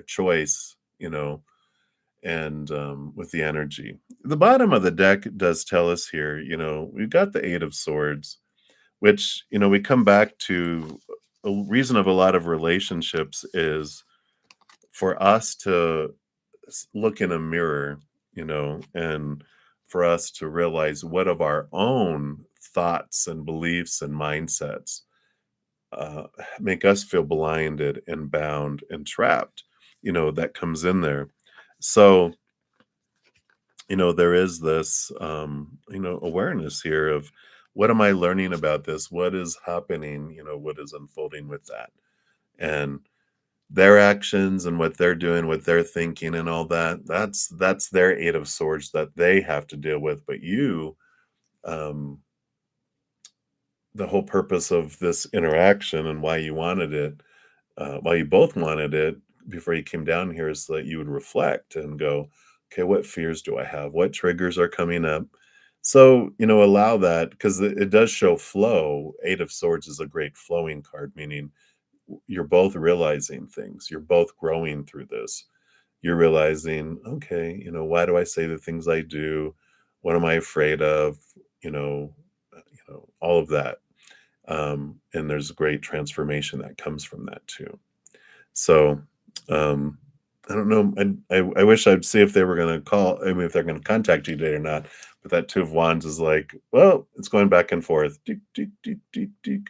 choice, and with the energy. The bottom of the deck does tell us here, we've got the Eight of Swords, which we come back to. A reason of a lot of relationships is for us to look in a mirror, and for us to realize what of our own thoughts and beliefs and mindsets uh, make us feel blinded and bound and trapped, that comes in there. So, there is this, awareness here of what am I learning about this? What is happening? What is unfolding with that? And their actions and what they're doing, what they're thinking and all that, that's their Eight of Swords that they have to deal with, but you um, the whole purpose of this interaction and why you wanted it, why you both wanted it before you came down here is that you would reflect and go, okay, what fears do I have? What triggers are coming up? So, allow that because it does show flow. Eight of Swords is a great flowing card, meaning you're both realizing things. You're both growing through this. You're realizing, okay, why do I say the things I do? What am I afraid of? You know, all of that. And there's great transformation that comes from that too. So, um, I don't know. I wish I'd see if they were going to call. I mean, if they're going to contact you today or not. But that Two of Wands is like, well, it's going back and forth. Deek, deek, deek, deek, deek,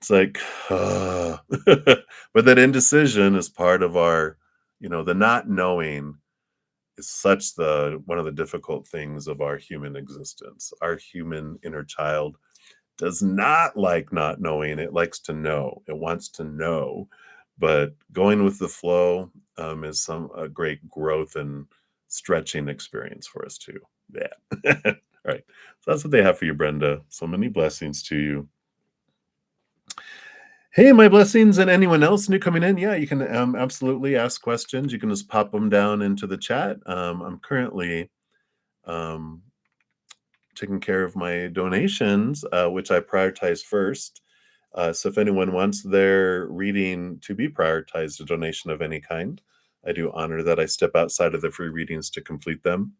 it's like, but that indecision is part of our, the not knowing is such the one of the difficult things of our human existence. Our human inner child does not like not knowing. It likes to know. It wants to know. But going with the flow is a great growth and stretching experience for us too. Yeah. All right. So that's what they have for you, Brenda. So many blessings to you. Hey, my blessings, and anyone else new coming in. Yeah, you can absolutely ask questions. You can just pop them down into the chat. I'm currently um, taking care of my donations, which I prioritize first. So if anyone wants their reading to be prioritized, a donation of any kind, I do honor that. I step outside of the free readings to complete them.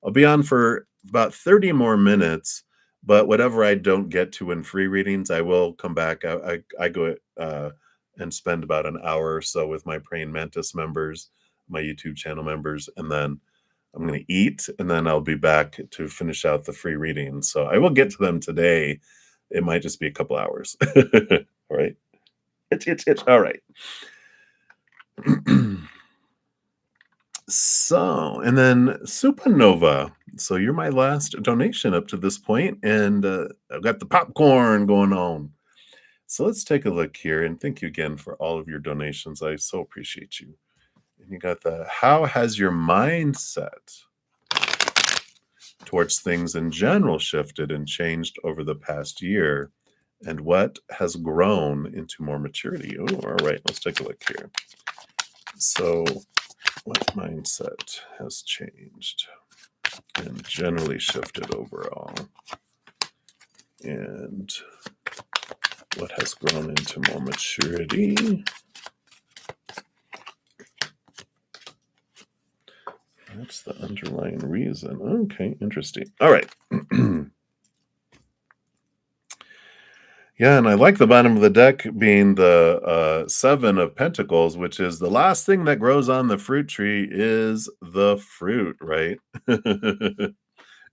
I'll be on for about 30 more minutes, but whatever I don't get to in free readings, I will come back. I go and spend about an hour or so with my Praying Mantis members, my YouTube channel members, and then I'm going to eat, and then I'll be back to finish out the free readings. So I will get to them today. It might just be a couple hours. All right. It's all right. So, and then Supernova. So you're my last donation up to this point, and I've got the popcorn going on. So let's take a look here, and thank you again for all of your donations. I so appreciate you. And you got the how has your mindset towards things in general shifted and changed over the past year? And what has grown into more maturity? Oh, all right, let's take a look here. So, what mindset has changed and generally shifted overall? And what has grown into more maturity? That's the underlying reason. Okay, interesting. All right. Yeah, and I like the bottom of the deck being the Seven of Pentacles, which is the last thing that grows on the fruit tree is the fruit, right?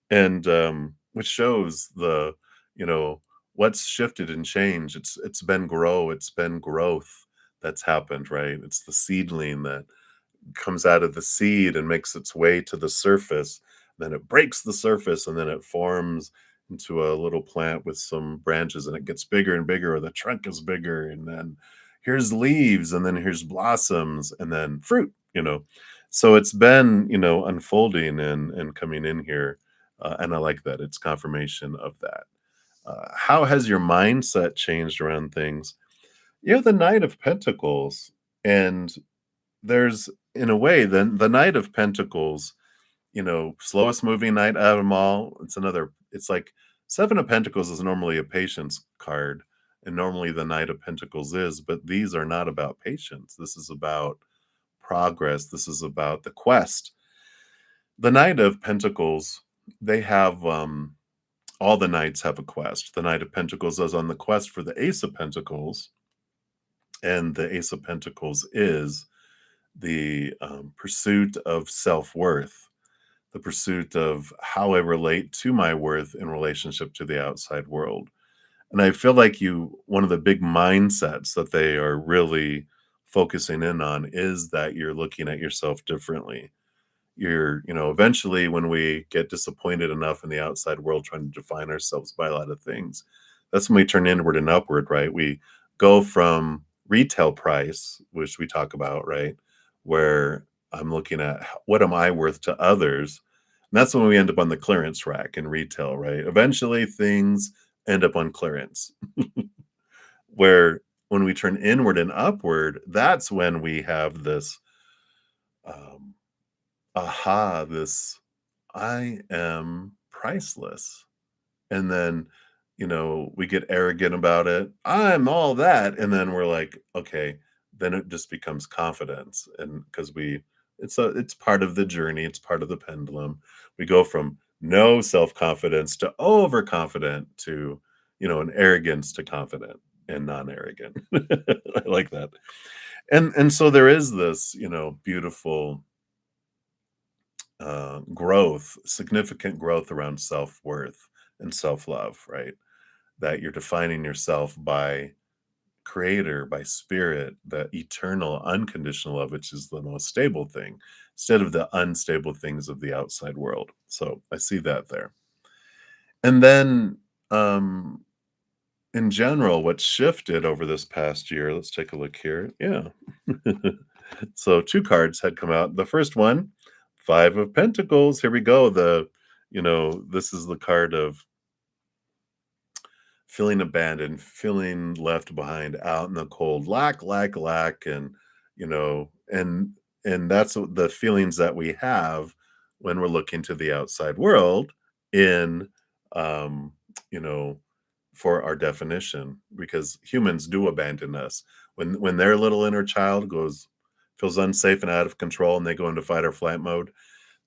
And which shows the, you know, what's shifted and changed. It's been it's been growth that's happened, right? It's the seedling that comes out of the seed and makes its way to the surface. Then it breaks the surface and then it forms into a little plant with some branches and it gets bigger and bigger, or the trunk is bigger. And then here's leaves, and then here's blossoms, and then fruit. So it's been, unfolding and coming in here. And I like that. It's confirmation of that. How has your mindset changed around things? The Knight of Pentacles. And there's, in a way, then the Knight of Pentacles, slowest moving knight out of them all. It's like Seven of Pentacles is normally a patience card, and normally the Knight of Pentacles is, but these are not about patience. This is about progress. This is about the quest. The Knight of Pentacles, they have, all the knights have a quest. The Knight of Pentacles is on the quest for the Ace of Pentacles, and the Ace of Pentacles is the pursuit of self-worth, the pursuit of how I relate to my worth in relationship to the outside world. And I feel like one of the big mindsets that they are really focusing in on is that you're looking at yourself differently. Eventually when we get disappointed enough in the outside world trying to define ourselves by a lot of things, that's when we turn inward and upward, right? We go from retail price, which we talk about, right? Where I'm looking at what am I worth to others. that's when we end up on the clearance rack in retail, right? Eventually, things end up on clearance, where when we turn inward and upward, that's when we have this um, aha, this I am priceless. And then, we get arrogant about it. I'm all that. And then we're like, okay, then it just becomes confidence. And because it's part of the journey, it's part of the pendulum. We go from no self-confidence to overconfident to, an arrogance to confident and non-arrogant. I like that. And so there is this, beautiful growth, significant growth around self-worth and self-love, right? That you're defining yourself by creator, by spirit, the eternal, unconditional love, which is the most stable thing, instead of the unstable things of the outside world. So I see that there. And then, in general, what shifted over this past year, let's take a look here. Yeah. So two cards had come out. The first one, Five of Pentacles. Here we go. This is the card of feeling abandoned, feeling left behind out in the cold, lack, and you know, and that's the feelings that we have when we're looking to the outside world in, um, you know, for our definition, because humans do abandon us when their little inner child feels unsafe and out of control, and they go into fight or flight mode.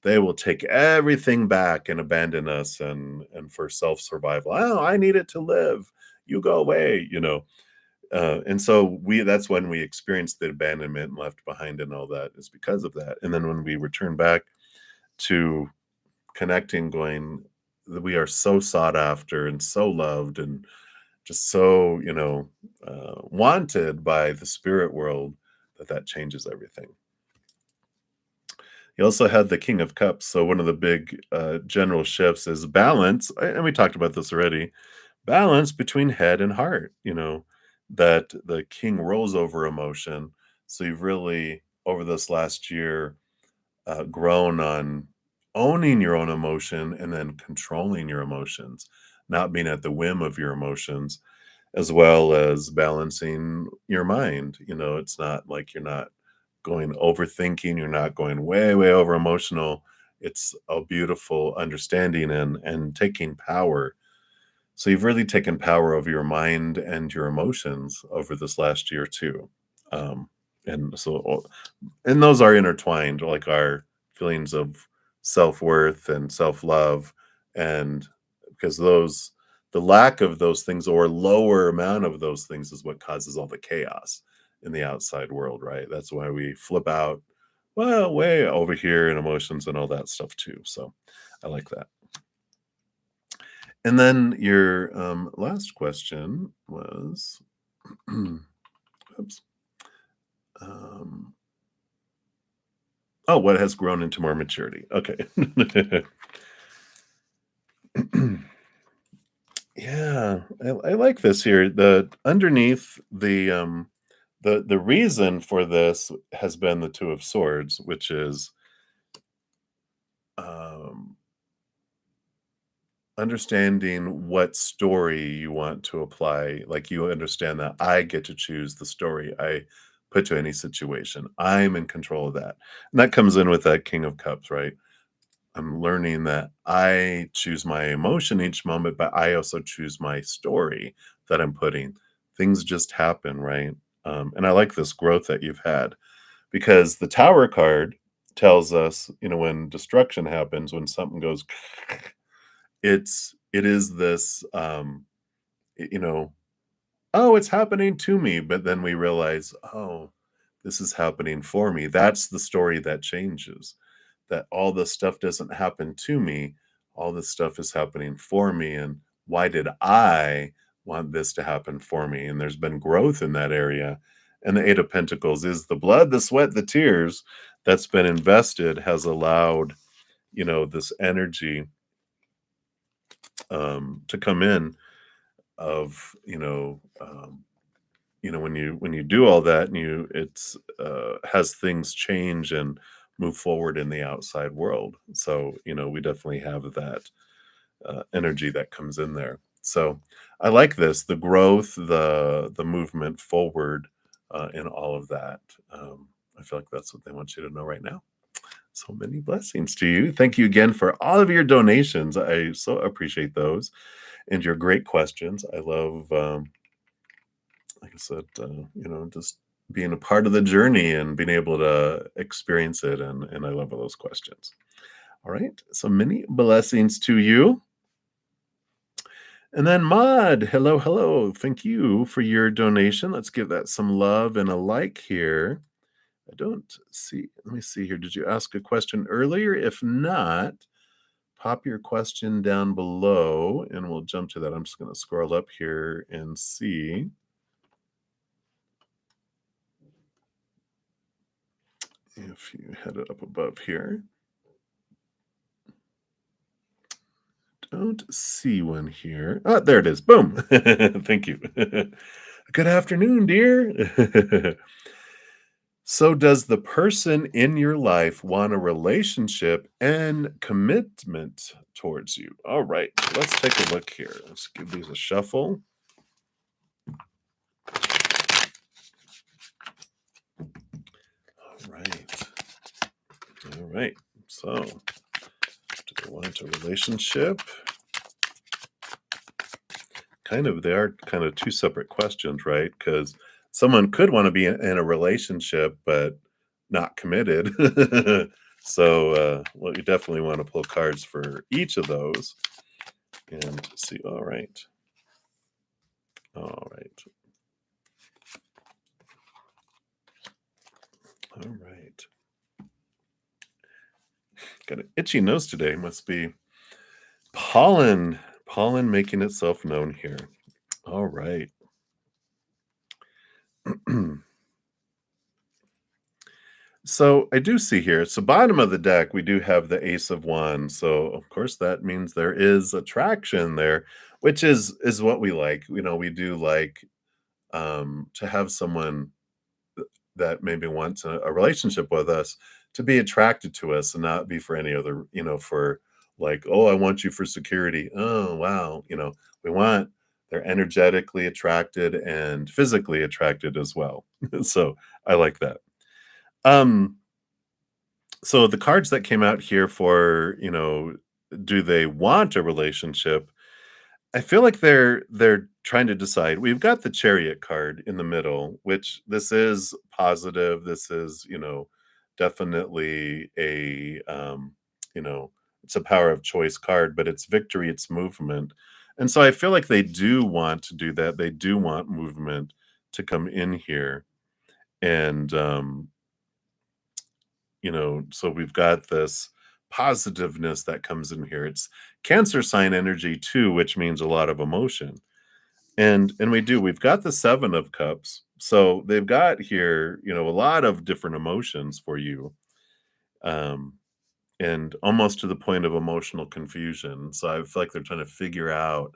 They will take everything back and abandon us and for self-survival. "Oh, I need it to live. You go away," and so that's when we experience the abandonment and left behind and all that is because of that. And then when we return back to connecting, going, we are so sought after and so loved and just so, wanted by the spirit world, that changes everything. You also had the King of Cups. So one of the big general shifts is balance, and we talked about this already. Balance between head and heart. That the King rolls over emotion. So you've really over this last year grown on owning your own emotion and then controlling your emotions, not being at the whim of your emotions, as well as balancing your mind. It's not like you're not going overthinking, you're not going way, way over emotional. It's a beautiful understanding and taking power. So you've really taken power over your mind and your emotions over this last year too. Um, and so and those are intertwined, like our feelings of self-worth and self-love, and because the lack of those things or lower amount of those things is what causes all the chaos in the outside world, right? That's why we flip out, well, way over here in emotions and all that stuff too. So I like that. And then your last question was oops, um, oh, what has grown into more maturity? Okay. Yeah, I like this here. The underneath the reason for this has been the Two of Swords, which is um understanding what story you want to apply. Like, you understand that I get to choose the story I put to any situation. I'm in control of that. And that comes in with that King of Cups, right? I'm learning that I choose my emotion each moment, but I also choose my story that I'm putting. Things just happen, right? And I like this growth that you've had, because the Tower card tells us, when destruction happens, when something goes, it is this, you know, oh, it's happening to me, but then we realize, oh, this is happening for me. That's the story that changes. That all this stuff doesn't happen to me. All this stuff is happening for me. And why did I want this to happen for me? And there's been growth in that area. And the Eight of Pentacles is the blood, the sweat, the tears that's been invested has allowed, this energy to come in of, when you do all that and it's has things change and move forward in the outside world. So, we definitely have that energy that comes in there. So I like this, the growth, the movement forward in all of that. I feel like that's what they want you to know right now. So many blessings to you. Thank you again for all of your donations. I so appreciate those and your great questions. I love, like I said, just being a part of the journey and being able to experience it. And I love all those questions. All right. So many blessings to you. And then Mod, hello, hello. Thank you for your donation. Let's give that some love and a like here. I don't see. Let me see here. Did you ask a question earlier? If not, pop your question down below and we'll jump to that. I'm just going to scroll up here and see if you had it up above here. Don't see one here. Oh, there it is. Boom. Thank you. Good afternoon, dear. So, does the person in your life want a relationship and commitment towards you? All right, let's take a look here. Let's give these a shuffle. All right. All right. So, do they want a relationship? They are kind of two separate questions, right? Because someone could want to be in a relationship, but not committed. So, well, you definitely want to pull cards for each of those and see. All right. All right. All right. Got an itchy nose today. Must be pollen. Pollen making itself known here. All right. So I do see here, it's the bottom of the deck. We do have the Ace of Wands. So of course that means there is attraction there, which is what we like. We do like to have someone that maybe wants a relationship with us to be attracted to us and not be for any other, for like, oh, I want you for security. Oh, wow. We want they're energetically attracted and physically attracted as well. So I like that. Um, so the cards that came out here for, do they want a relationship? I feel like they're trying to decide. We've got the Chariot card in the middle, which this is positive. This is, definitely it's a power of choice card, but it's victory, it's movement. And so I feel like they do want to do that. They do want movement to come in here. And so we've got this positiveness that comes in here. It's Cancer sign energy too, which means a lot of emotion. And we've got the 7 of cups. So they've got here, a lot of different emotions for you. Um and almost to the point of emotional confusion. So I feel like they're trying to figure out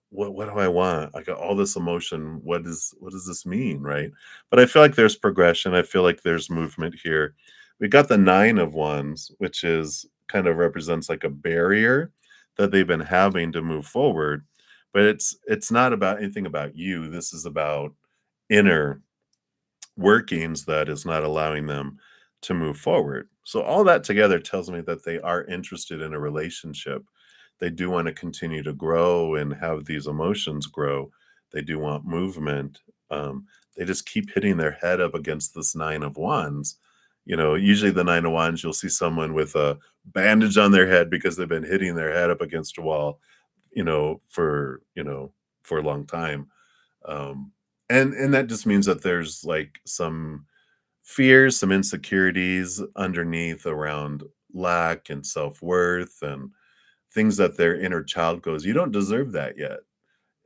what do I want? I got all this emotion. What does this mean, right? But I feel like there's progression. I feel like there's movement here. We got the 9 of wands, which is kind of represents like a barrier that they've been having to move forward. But it's not about anything about you. This is about inner workings that is not allowing them to move forward. So all that together tells me that they are interested in a relationship. They do want to continue to grow and have these emotions grow. They do want movement. They just keep hitting their head up against this 9 of wands. Usually the 9 of wands, you'll see someone with a bandage on their head because they've been hitting their head up against a wall, for a long time. And that just means that there's like some fears, some insecurities underneath around lack and self-worth and things that their inner child goes, you don't deserve that yet.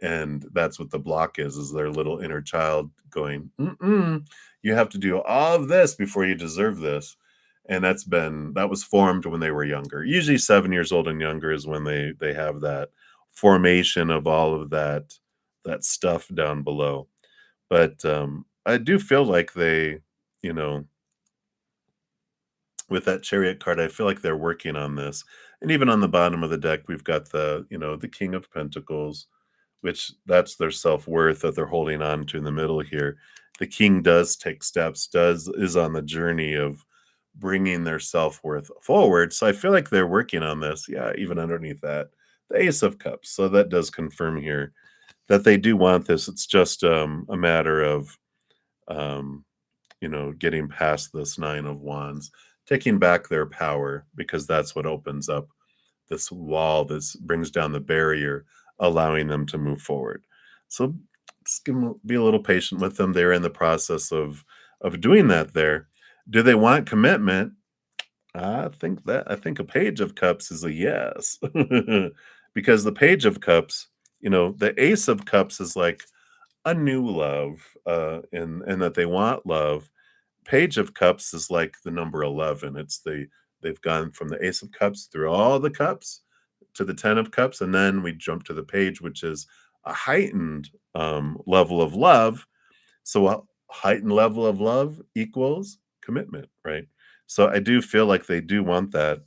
And that's what the block is their little inner child going, mm-mm, you have to do all of this before you deserve this. And that was formed when they were younger. Usually 7 years old and younger is when they have that formation of all of that stuff down below. But I do feel like they, you know, with that Chariot card, I feel like they're working on this. And even on the bottom of the deck, we've got the King of Pentacles, which that's their self-worth that they're holding on to in the middle here. The king does take steps, does is on the journey of bringing their self-worth forward. So I feel like they're working on this. Yeah, even underneath that, the Ace of Cups. So that does confirm here that they do want this. It's just a matter of um, getting past this Nine of Wands, taking back their power, because that's what opens up this wall, this brings down the barrier, allowing them to move forward. So just be a little patient with them. They're in the process of doing that there. Do they want commitment? I think a Page of Cups is a yes. Because the Page of Cups, the Ace of Cups is like a new love, and that they want love. Page of Cups is like the number 11. They've gone from the Ace of Cups through all the cups to the 10 of Cups, and then we jump to the Page, which is a heightened level of love. So a heightened level of love equals commitment, right? So I do feel like they do want that.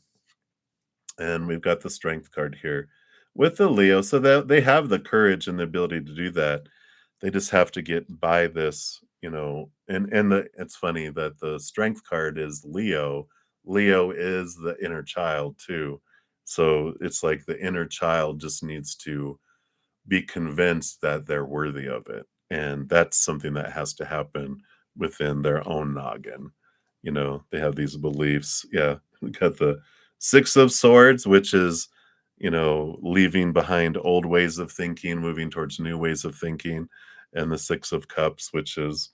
And we've got the Strength card here with the Leo, so that they have the courage and the ability to do that. They just have to get by this, it's funny that the Strength card is Leo. Leo is the inner child too. So it's like the inner child just needs to be convinced that they're worthy of it. And that's something that has to happen within their own noggin. They have these beliefs. Yeah, we got the Six of Swords, which is, leaving behind old ways of thinking, moving towards new ways of thinking. And the Six of Cups, which is,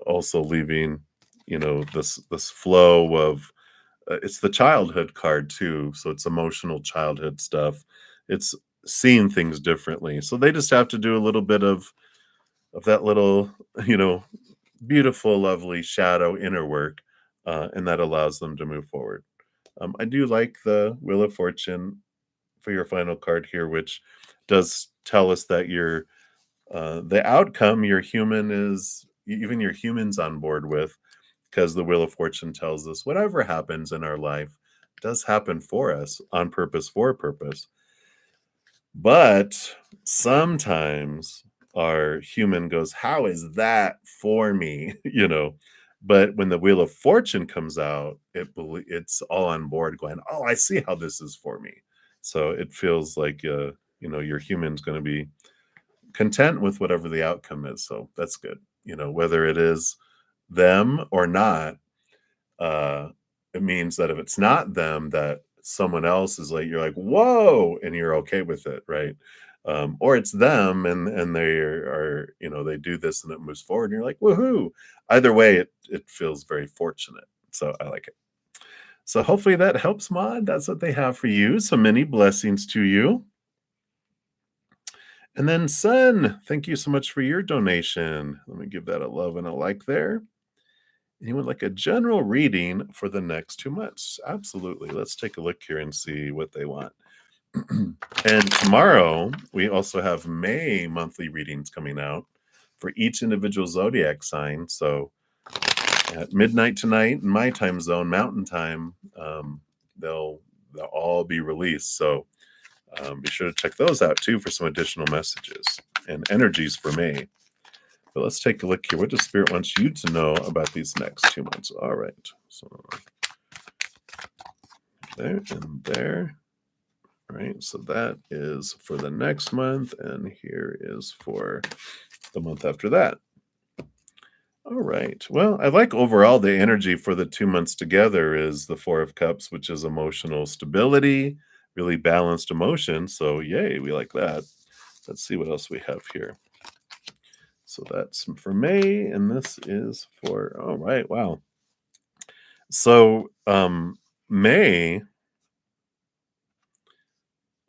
also leaving, this flow of it's the childhood card too, so it's emotional childhood stuff. It's seeing things differently. So they just have to do a little bit of that little, you know, beautiful, lovely shadow inner work, and that allows them to move forward. I do like the Wheel of Fortune for your final card here, which does tell us that the outcome your human is even your humans on board with, because the Wheel of Fortune tells us whatever happens in our life does happen for us on purpose, for a purpose. But sometimes our human goes, how is that for me? But when the Wheel of Fortune comes out, it's all on board going, oh, I see how this is for me. So it feels like, your human's going to be content with whatever the outcome is. So that's good. Whether it is them or not, uh, it means that if it's not them, that someone else is like, you're like, whoa, and you're okay with it, right? Or it's them, and they are, they do this and it moves forward, and you're like, woohoo! Either way, it feels very fortunate. So I like it. So hopefully that helps, Maud. That's what they have for you. So many blessings to you. And then Sun, thank you so much for your donation. Let me give that a love and a like there. You would like a general reading for the next 2 months. Absolutely. Let's take a look here and see what they want. And tomorrow, we also have May monthly readings coming out for each individual zodiac sign. So at midnight tonight in my time zone, Mountain Time, they'll all be released. So be sure to check those out too for some additional messages and energies for May. But let's take a look here. What does Spirit wants you to know about these next 2 months? All right. So there and there. All right. So that is for the next month. And here is for the month after that. All right. Well, I like overall the energy for the 2 months together is the Four of Cups, which is emotional stability, really balanced emotion. So, yay, we like that. Let's see what else we have here. So that's for May, and this is for, all right, wow. So May,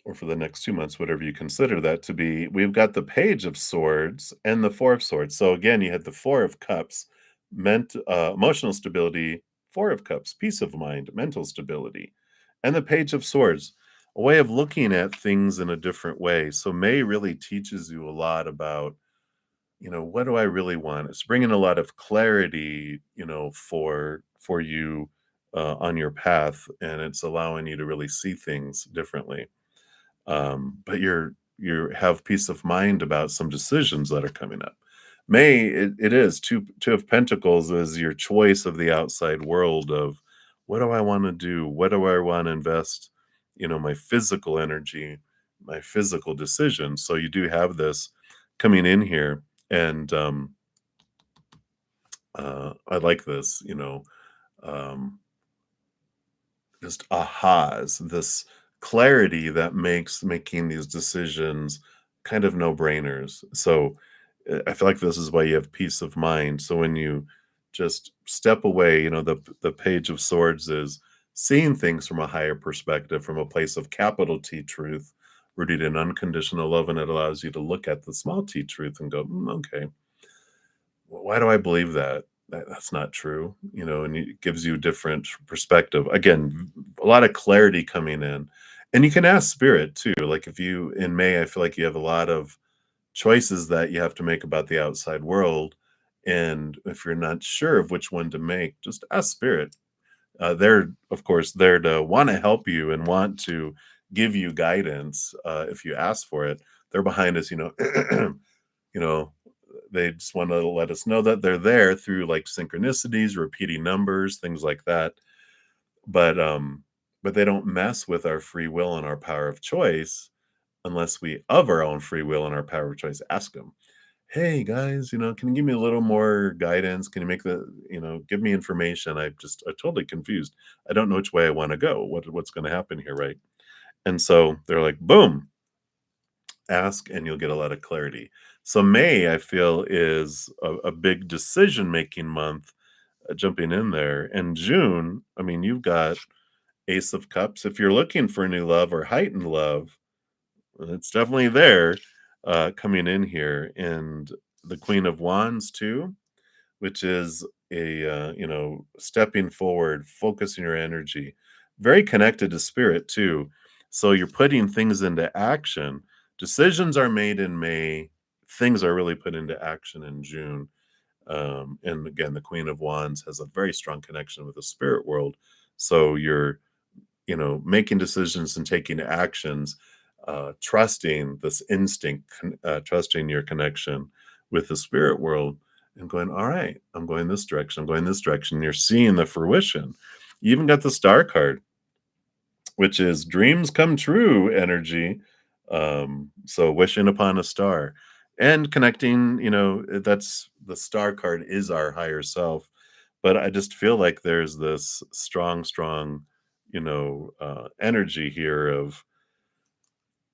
or for the next 2 months, whatever you consider that to be, we've got the Page of Swords and the Four of Swords. So again, you had the Four of Cups, meant emotional stability, Four of Cups, peace of mind, mental stability, and the Page of Swords, a way of looking at things in a different way. So May really teaches you a lot about, what do I really want? It's bringing a lot of clarity, for you on your path, and it's allowing you to really see things differently. But you have peace of mind about some decisions that are coming up. May it is two of Pentacles is your choice of the outside world of what do I want to do? What do I want to invest? My physical energy, my physical decisions. So you do have this coming in here, and I like this. Um, just ahas, this clarity that makes making these decisions kind of no-brainers. So I feel like this is why you have peace of mind. So when you just step away, the Page of Swords is seeing things from a higher perspective, from a place of capital T truth, rooted in unconditional love, and it allows you to look at the small t truth and go, okay, why do I believe that? That's not true, and it gives you different perspective. Again, a lot of clarity coming in. And you can ask spirit too. Like if you in May, I feel like you have a lot of choices that you have to make about the outside world. And if you're not sure of which one to make, just ask spirit. They're of course there to want to help you and want to give you guidance if you ask for it. They're behind us, you know, they just want to let us know that they're there through like synchronicities, repeating numbers, things like that. But they don't mess with our free will and our power of choice unless we of our own free will and our power of choice ask them. Hey guys, can you give me a little more guidance? Can you give me information? I'm totally confused. I don't know which way I want to go. What's going to happen here, right? And so they're like, boom, ask and you'll get a lot of clarity. So May, I feel, is a big decision making month, jumping in there. And June, I mean, you've got Ace of Cups. If you're looking for new love or heightened love, it's definitely there, coming in here. And the Queen of Wands too, which is stepping forward, focusing your energy, very connected to spirit too. So you're putting things into action. Decisions are made in May, things are really put into action in June. And again, the Queen of Wands has a very strong connection with the spirit world. So you're making decisions and taking actions, trusting this instinct, trusting your connection with the spirit world, and going, all right, I'm going this direction, I'm going this direction. You're seeing the fruition. You even got the Star card, which is dreams come true energy. So wishing upon a star and connecting, that's the Star card is our higher self. But I just feel like there's this strong, energy here of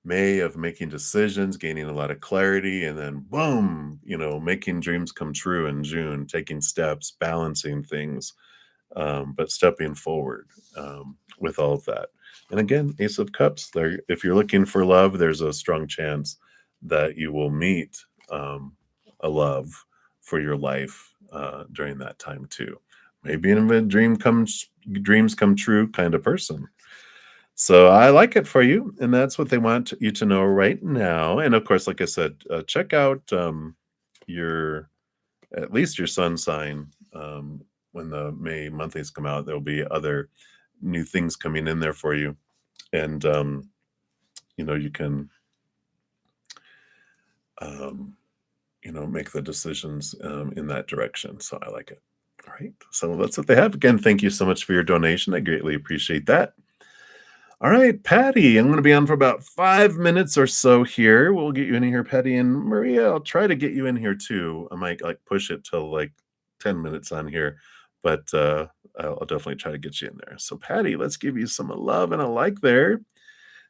May, of making decisions, gaining a lot of clarity, and then boom, making dreams come true in June, taking steps, balancing things, but stepping forward with all of that. And again, Ace of Cups, there, if you're looking for love, there's a strong chance that you will meet a love for your life during that time too. Maybe in a dreams come true kind of person. So I like it for you, and that's what they want you to know right now. And of course, like I said, check out your at least your sun sign. When the May monthlies come out, there'll be other new things coming in there for you, and you can make the decisions in that direction. So I like it. All right, so that's what they have. Again, thank you so much for your donation. I greatly appreciate that. All right, Patty, I'm going to be on for about 5 minutes or so here. We'll get you in here, Patty. And Maria, I'll try to get you in here too. I might like push it till like 10 minutes on here, but I'll definitely try to get you in there. So, Patty, let's give you some love and a like there.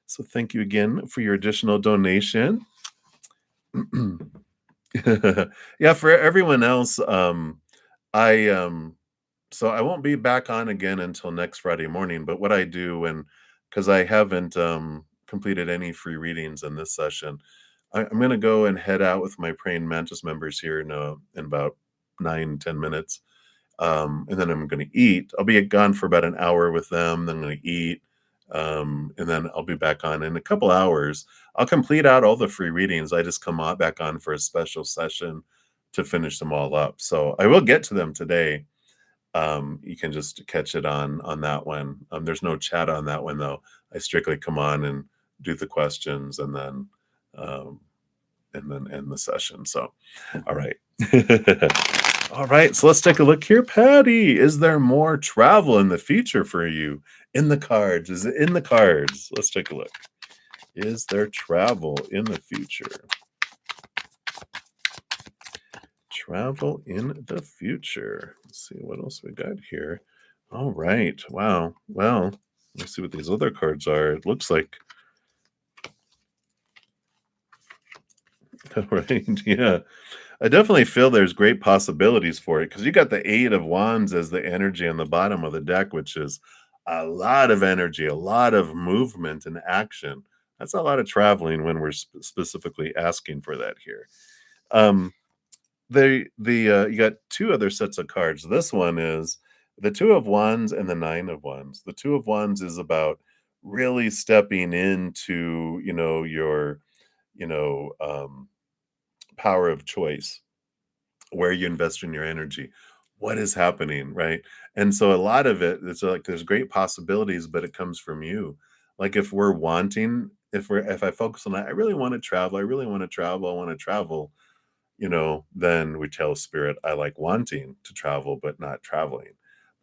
So, thank you again for your additional donation. Yeah, for everyone else, I so I won't be back on again until next Friday morning. But what I do, and because I haven't completed any free readings in this session, I'm going to go and head out with my praying mantis members here in about 9-10 minutes, and then I'm going to eat. I'll be gone for about an hour with them. Then I'm going to eat, and then I'll be back on in a couple hours. I'll complete out all the free readings. I just come on back on for a special session to finish them all up. So I will get to them today. you can just catch it on that one. There's no chat on that one though. I strictly come on and do the questions um, and then end the session. So, all right. All right, so let's take a look here. Patty, is there more travel in the future for you? In the cards. Is it in the cards? Let's take a look. Is there travel in the future? Travel in the future. Let's see what else we got here. All right. Wow. Well, let's see what these other cards are. It looks like, all right. Yeah. I definitely feel there's great possibilities for it because you got the Eight of Wands as the energy on the bottom of the deck, which is a lot of energy, a lot of movement and action. That's a lot of traveling when we're specifically asking for that here. Um, you got two other sets of cards. This one is the Two of Wands and the Nine of Wands. The Two of Wands is about really stepping into, your, you know, um, power of choice, where you invest in your energy, what is happening, right? And so a lot of it, it's like there's great possibilities, but it comes from you. Like if I focus on that, I really want to travel, I really want to travel, I want to travel, then we tell spirit, I like wanting to travel, but not traveling.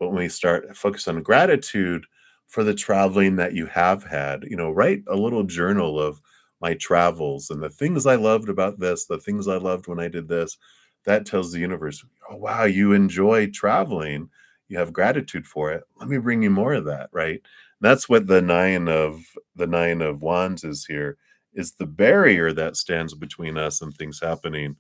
But when we start focus on gratitude for the traveling that you have had, write a little journal of my travels and the things I loved about this, the things I loved when I did this. That tells the universe, oh, wow, you enjoy traveling. You have gratitude for it. Let me bring you more of that, right? That's what the nine of wands is here, is the barrier that stands between us and things happening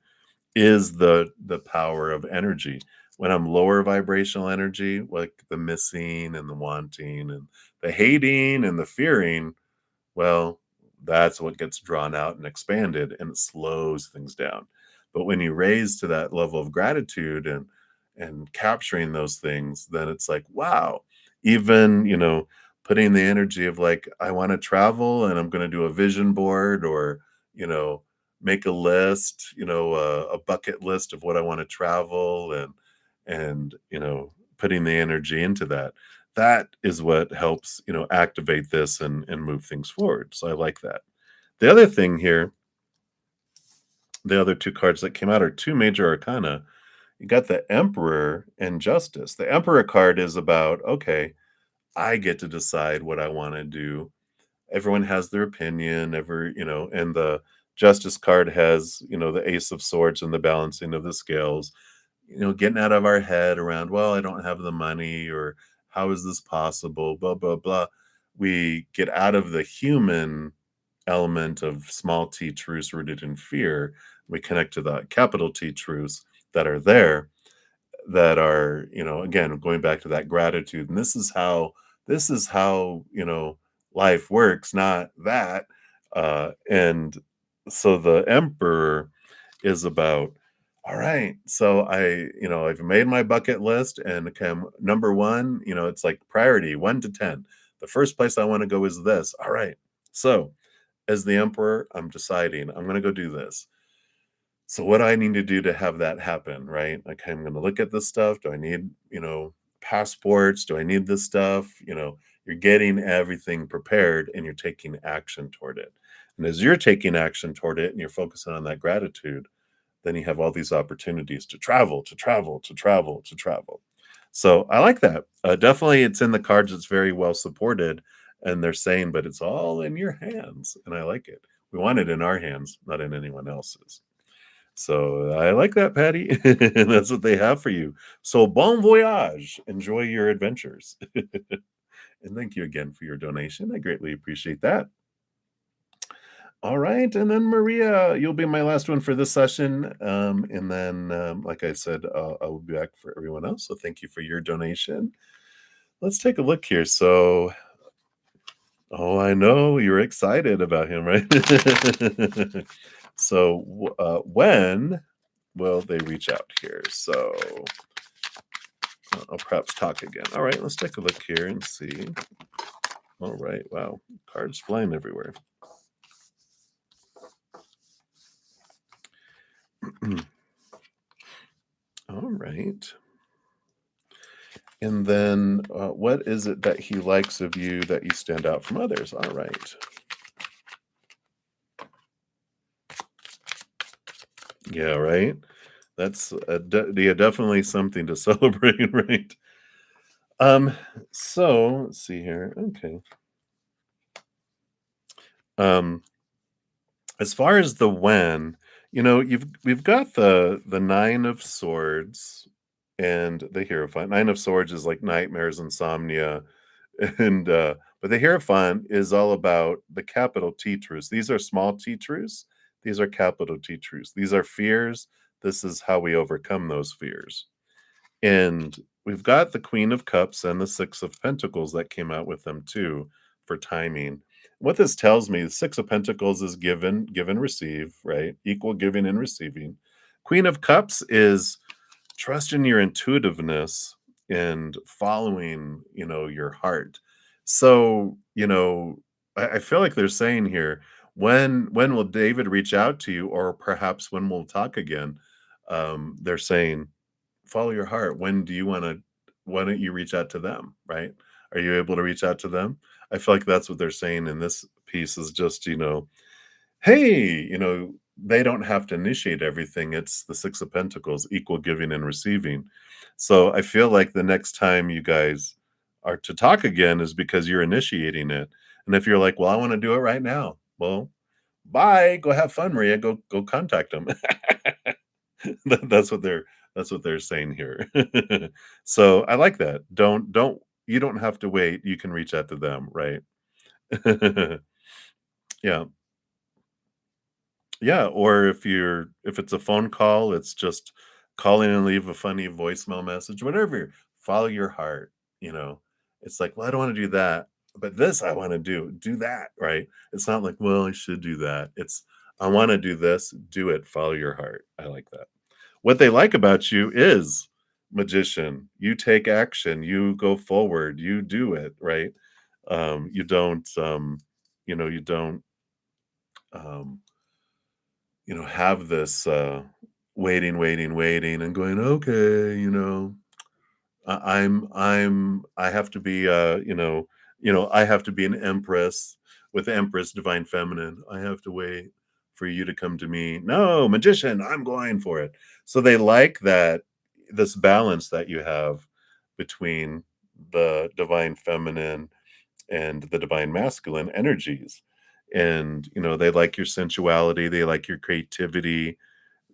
is the power of energy. When I'm lower vibrational energy, like the missing and the wanting and the hating and the fearing, well, that's what gets drawn out and expanded and it slows things down. But when you raise to that level of gratitude and capturing those things, then it's like, wow, even, putting the energy of like, I want to travel and I'm going to do a vision board or, you know, make a list, a bucket list of what I want to travel and, putting the energy into that, that is what helps, activate this and move things forward. So I like that. The other thing here, the other two cards that came out are two major arcana. You got the Emperor and Justice. The Emperor card is about, okay, I get to decide what I want to do. Everyone has their opinion, and the Justice card has, the Ace of Swords and the balancing of the scales, getting out of our head around, well, I don't have the money, or how is this possible, blah, blah, blah. We get out of the human element of small t truths rooted in fear. We connect to the capital T truths that are there, that are, again, going back to that gratitude. And this is how, life works, not that. And so the Emperor is about, all right, so I've made my bucket list and okay, number one, it's like priority 1 to 10. The first place I want to go is this. All right. So as the Emperor, I'm deciding I'm going to go do this. So what do I need to do to have that happen, right? Okay, I'm going to look at this stuff. Do I need, passports? Do I need this stuff? You're getting everything prepared and you're taking action toward it. And as you're taking action toward it and you're focusing on that gratitude, then you have all these opportunities to travel, to travel, to travel, to travel. So I like that. Definitely, it's in the cards. It's very well supported, and they're saying, but it's all in your hands, and I like it. We want it in our hands, not in anyone else's. So I like that, Patty. And that's what they have for you. So bon voyage. Enjoy your adventures. And thank you again for your donation. I greatly appreciate that. All right. And then Maria, you'll be my last one for this session. And then, like I said, I will be back for everyone else. So thank you for your donation. Let's take a look here. So, oh, I know you're excited about him, right? So, when will they reach out here? So, I'll perhaps talk again. All right, let's take a look here and see. All right, wow, cards flying everywhere. All right. And then what is it that he likes of you that you stand out from others? All right. Yeah, right. That's yeah, definitely something to celebrate, right? Um, so let's see here. Okay. Um, as far as the when, we've got the Nine of Swords and the Hierophant. Nine of Swords is like nightmares, insomnia, and but the Hierophant is all about the capital T truths. These are small T truths. These are capital T truths. These are fears. This is how we overcome those fears. And we've got the Queen of Cups and the Six of Pentacles that came out with them too for timing. What this tells me, the Six of Pentacles is given, give and receive, right? Equal giving and receiving. Queen of Cups is trust in your intuitiveness and following, your heart. So, I feel like they're saying here, when will David reach out to you, or perhaps when we'll talk again? They're saying follow your heart. Why don't you reach out to them, right? Are you able to reach out to them? I feel like that's what they're saying in this piece is just, hey, they don't have to initiate everything. It's the Six of Pentacles, equal giving and receiving. So I feel like the next time you guys are to talk again is because you're initiating it. And if you're like, well, I want to do it right now. Well, bye. Go have fun, Maria. Go contact them. That's what they're saying here. So I like that. Don't you don't have to wait. You can reach out to them, right? Yeah. Yeah, or if it's a phone call, it's just calling and leave a funny voicemail message, whatever. Follow your heart, you know. It's like, well, I don't want to do that, but this I want to do. Do that, right? It's not like, well, I should do that. It's I want to do this, do it, follow your heart. I like that. What they like about you is magician. You take action, you go forward, you do it, right? You don't you don't um have this waiting and going, okay, I have to be I have to be an empress with empress divine feminine. I have to wait for you to come to me. No, magician, I'm going for it. So they like that this balance that you have between the divine feminine and the divine masculine energies. And they like your sensuality, they like your creativity.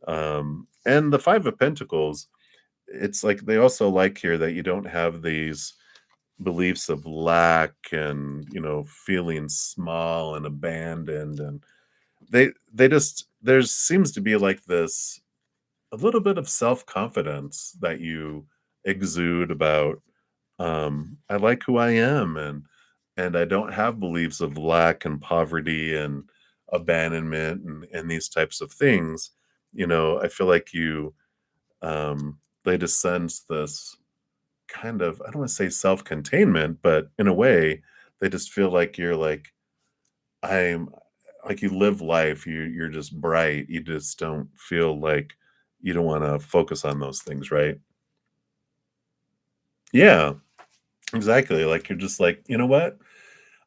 And the Five of Pentacles, it's like they also like here that you don't have these beliefs of lack and feeling small and abandoned. And they just there seems to be like this a little bit of self-confidence that you exude about I like who I am, and I don't have beliefs of lack and poverty and abandonment and these types of things. I feel like you they just sense this kind of, I don't want to say self-containment, but in a way, they just feel like you're like, I'm like you live life, you're just bright. You just don't feel like you don't want to focus on those things, right? Yeah, exactly. Like you're just like, you know what?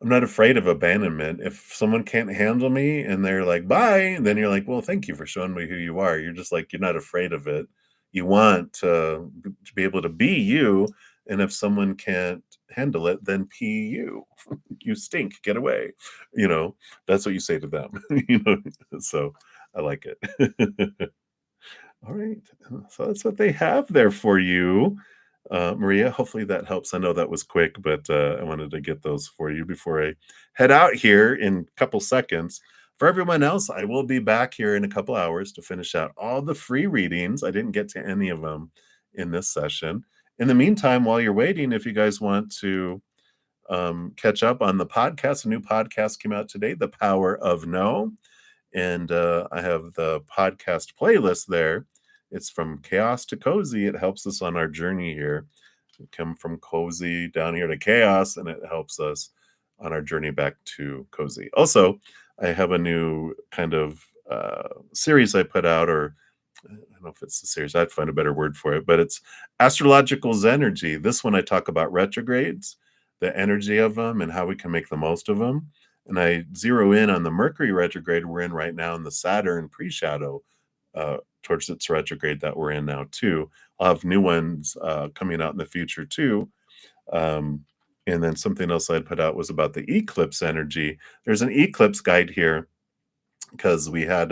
I'm not afraid of abandonment. If someone can't handle me and they're like, bye, then you're like, well, thank you for showing me who you are. You're just like, you're not afraid of it. You want to be able to be you. And if someone can't handle it, then pee you. You stink. Get away. That's what you say to them. So I like it. All right. So that's what they have there for you. Maria, hopefully that helps. I know that was quick, but I wanted to get those for you before I head out here in a couple seconds. For everyone else, I will be back here in a couple hours to finish out all the free readings. I didn't get to any of them in this session. In the meantime, while you're waiting, if you guys want to catch up on the podcast, a new podcast came out today, The Power of No. And I have the podcast playlist there. It's from chaos to cozy. It helps us on our journey here. We come from cozy down here to chaos, and it helps us on our journey back to cozy. Also, I have a new kind of series I put out, or I don't know if it's a series. I'd find a better word for it, but it's astrological Zenergy. This one I talk about retrogrades, the energy of them, and how we can make the most of them. And I zero in on the Mercury retrograde we're in right now and the Saturn pre-shadow towards its retrograde that we're in now too. I'll have new ones coming out in the future too. Um, and then something else I'd put out was about the eclipse energy. There's an eclipse guide here because we had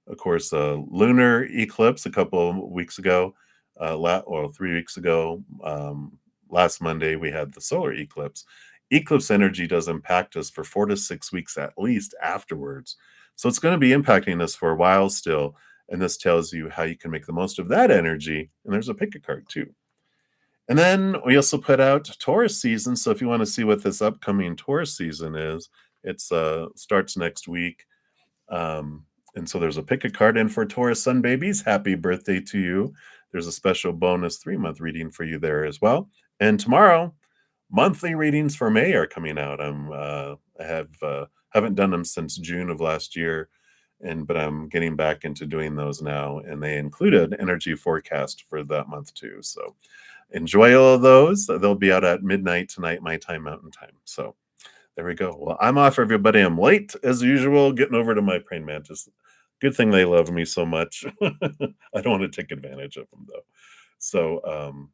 of course, a lunar eclipse a couple of weeks ago, 3 weeks ago. Last Monday, we had the solar eclipse. Eclipse energy does impact us for 4 to 6 weeks at least afterwards. So it's going to be impacting us for a while still. And this tells you how you can make the most of that energy. And there's a pick a card too. And then we also put out Taurus season. So if you want to see what this upcoming Taurus season is, it's starts next week. Um, and so there's a pick a card in for Taurus Sun babies. Happy birthday to you. There's a special bonus 3-month reading for you there as well. And tomorrow, monthly readings for May are coming out. Haven't done them since June of last year, but I'm getting back into doing those now, and they include an energy forecast for that month too. So enjoy all of those. They'll be out at midnight tonight, my time, Mountain Time. So there we go. Well, I'm off, everybody. I'm late as usual, getting over to my praying mantis. Good thing they love me so much. I don't want to take advantage of them, though. So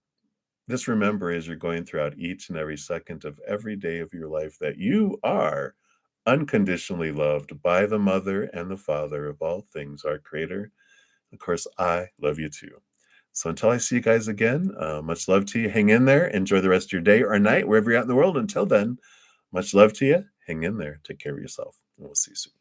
just remember as you're going throughout each and every second of every day of your life that you are unconditionally loved by the mother and the father of all things, our creator. Of course, I love you too. So until I see you guys again, much love to you. Hang in there. Enjoy the rest of your day or night, wherever you're at in the world. Until then, much love to you. Hang in there. Take care of yourself. And we'll see you soon.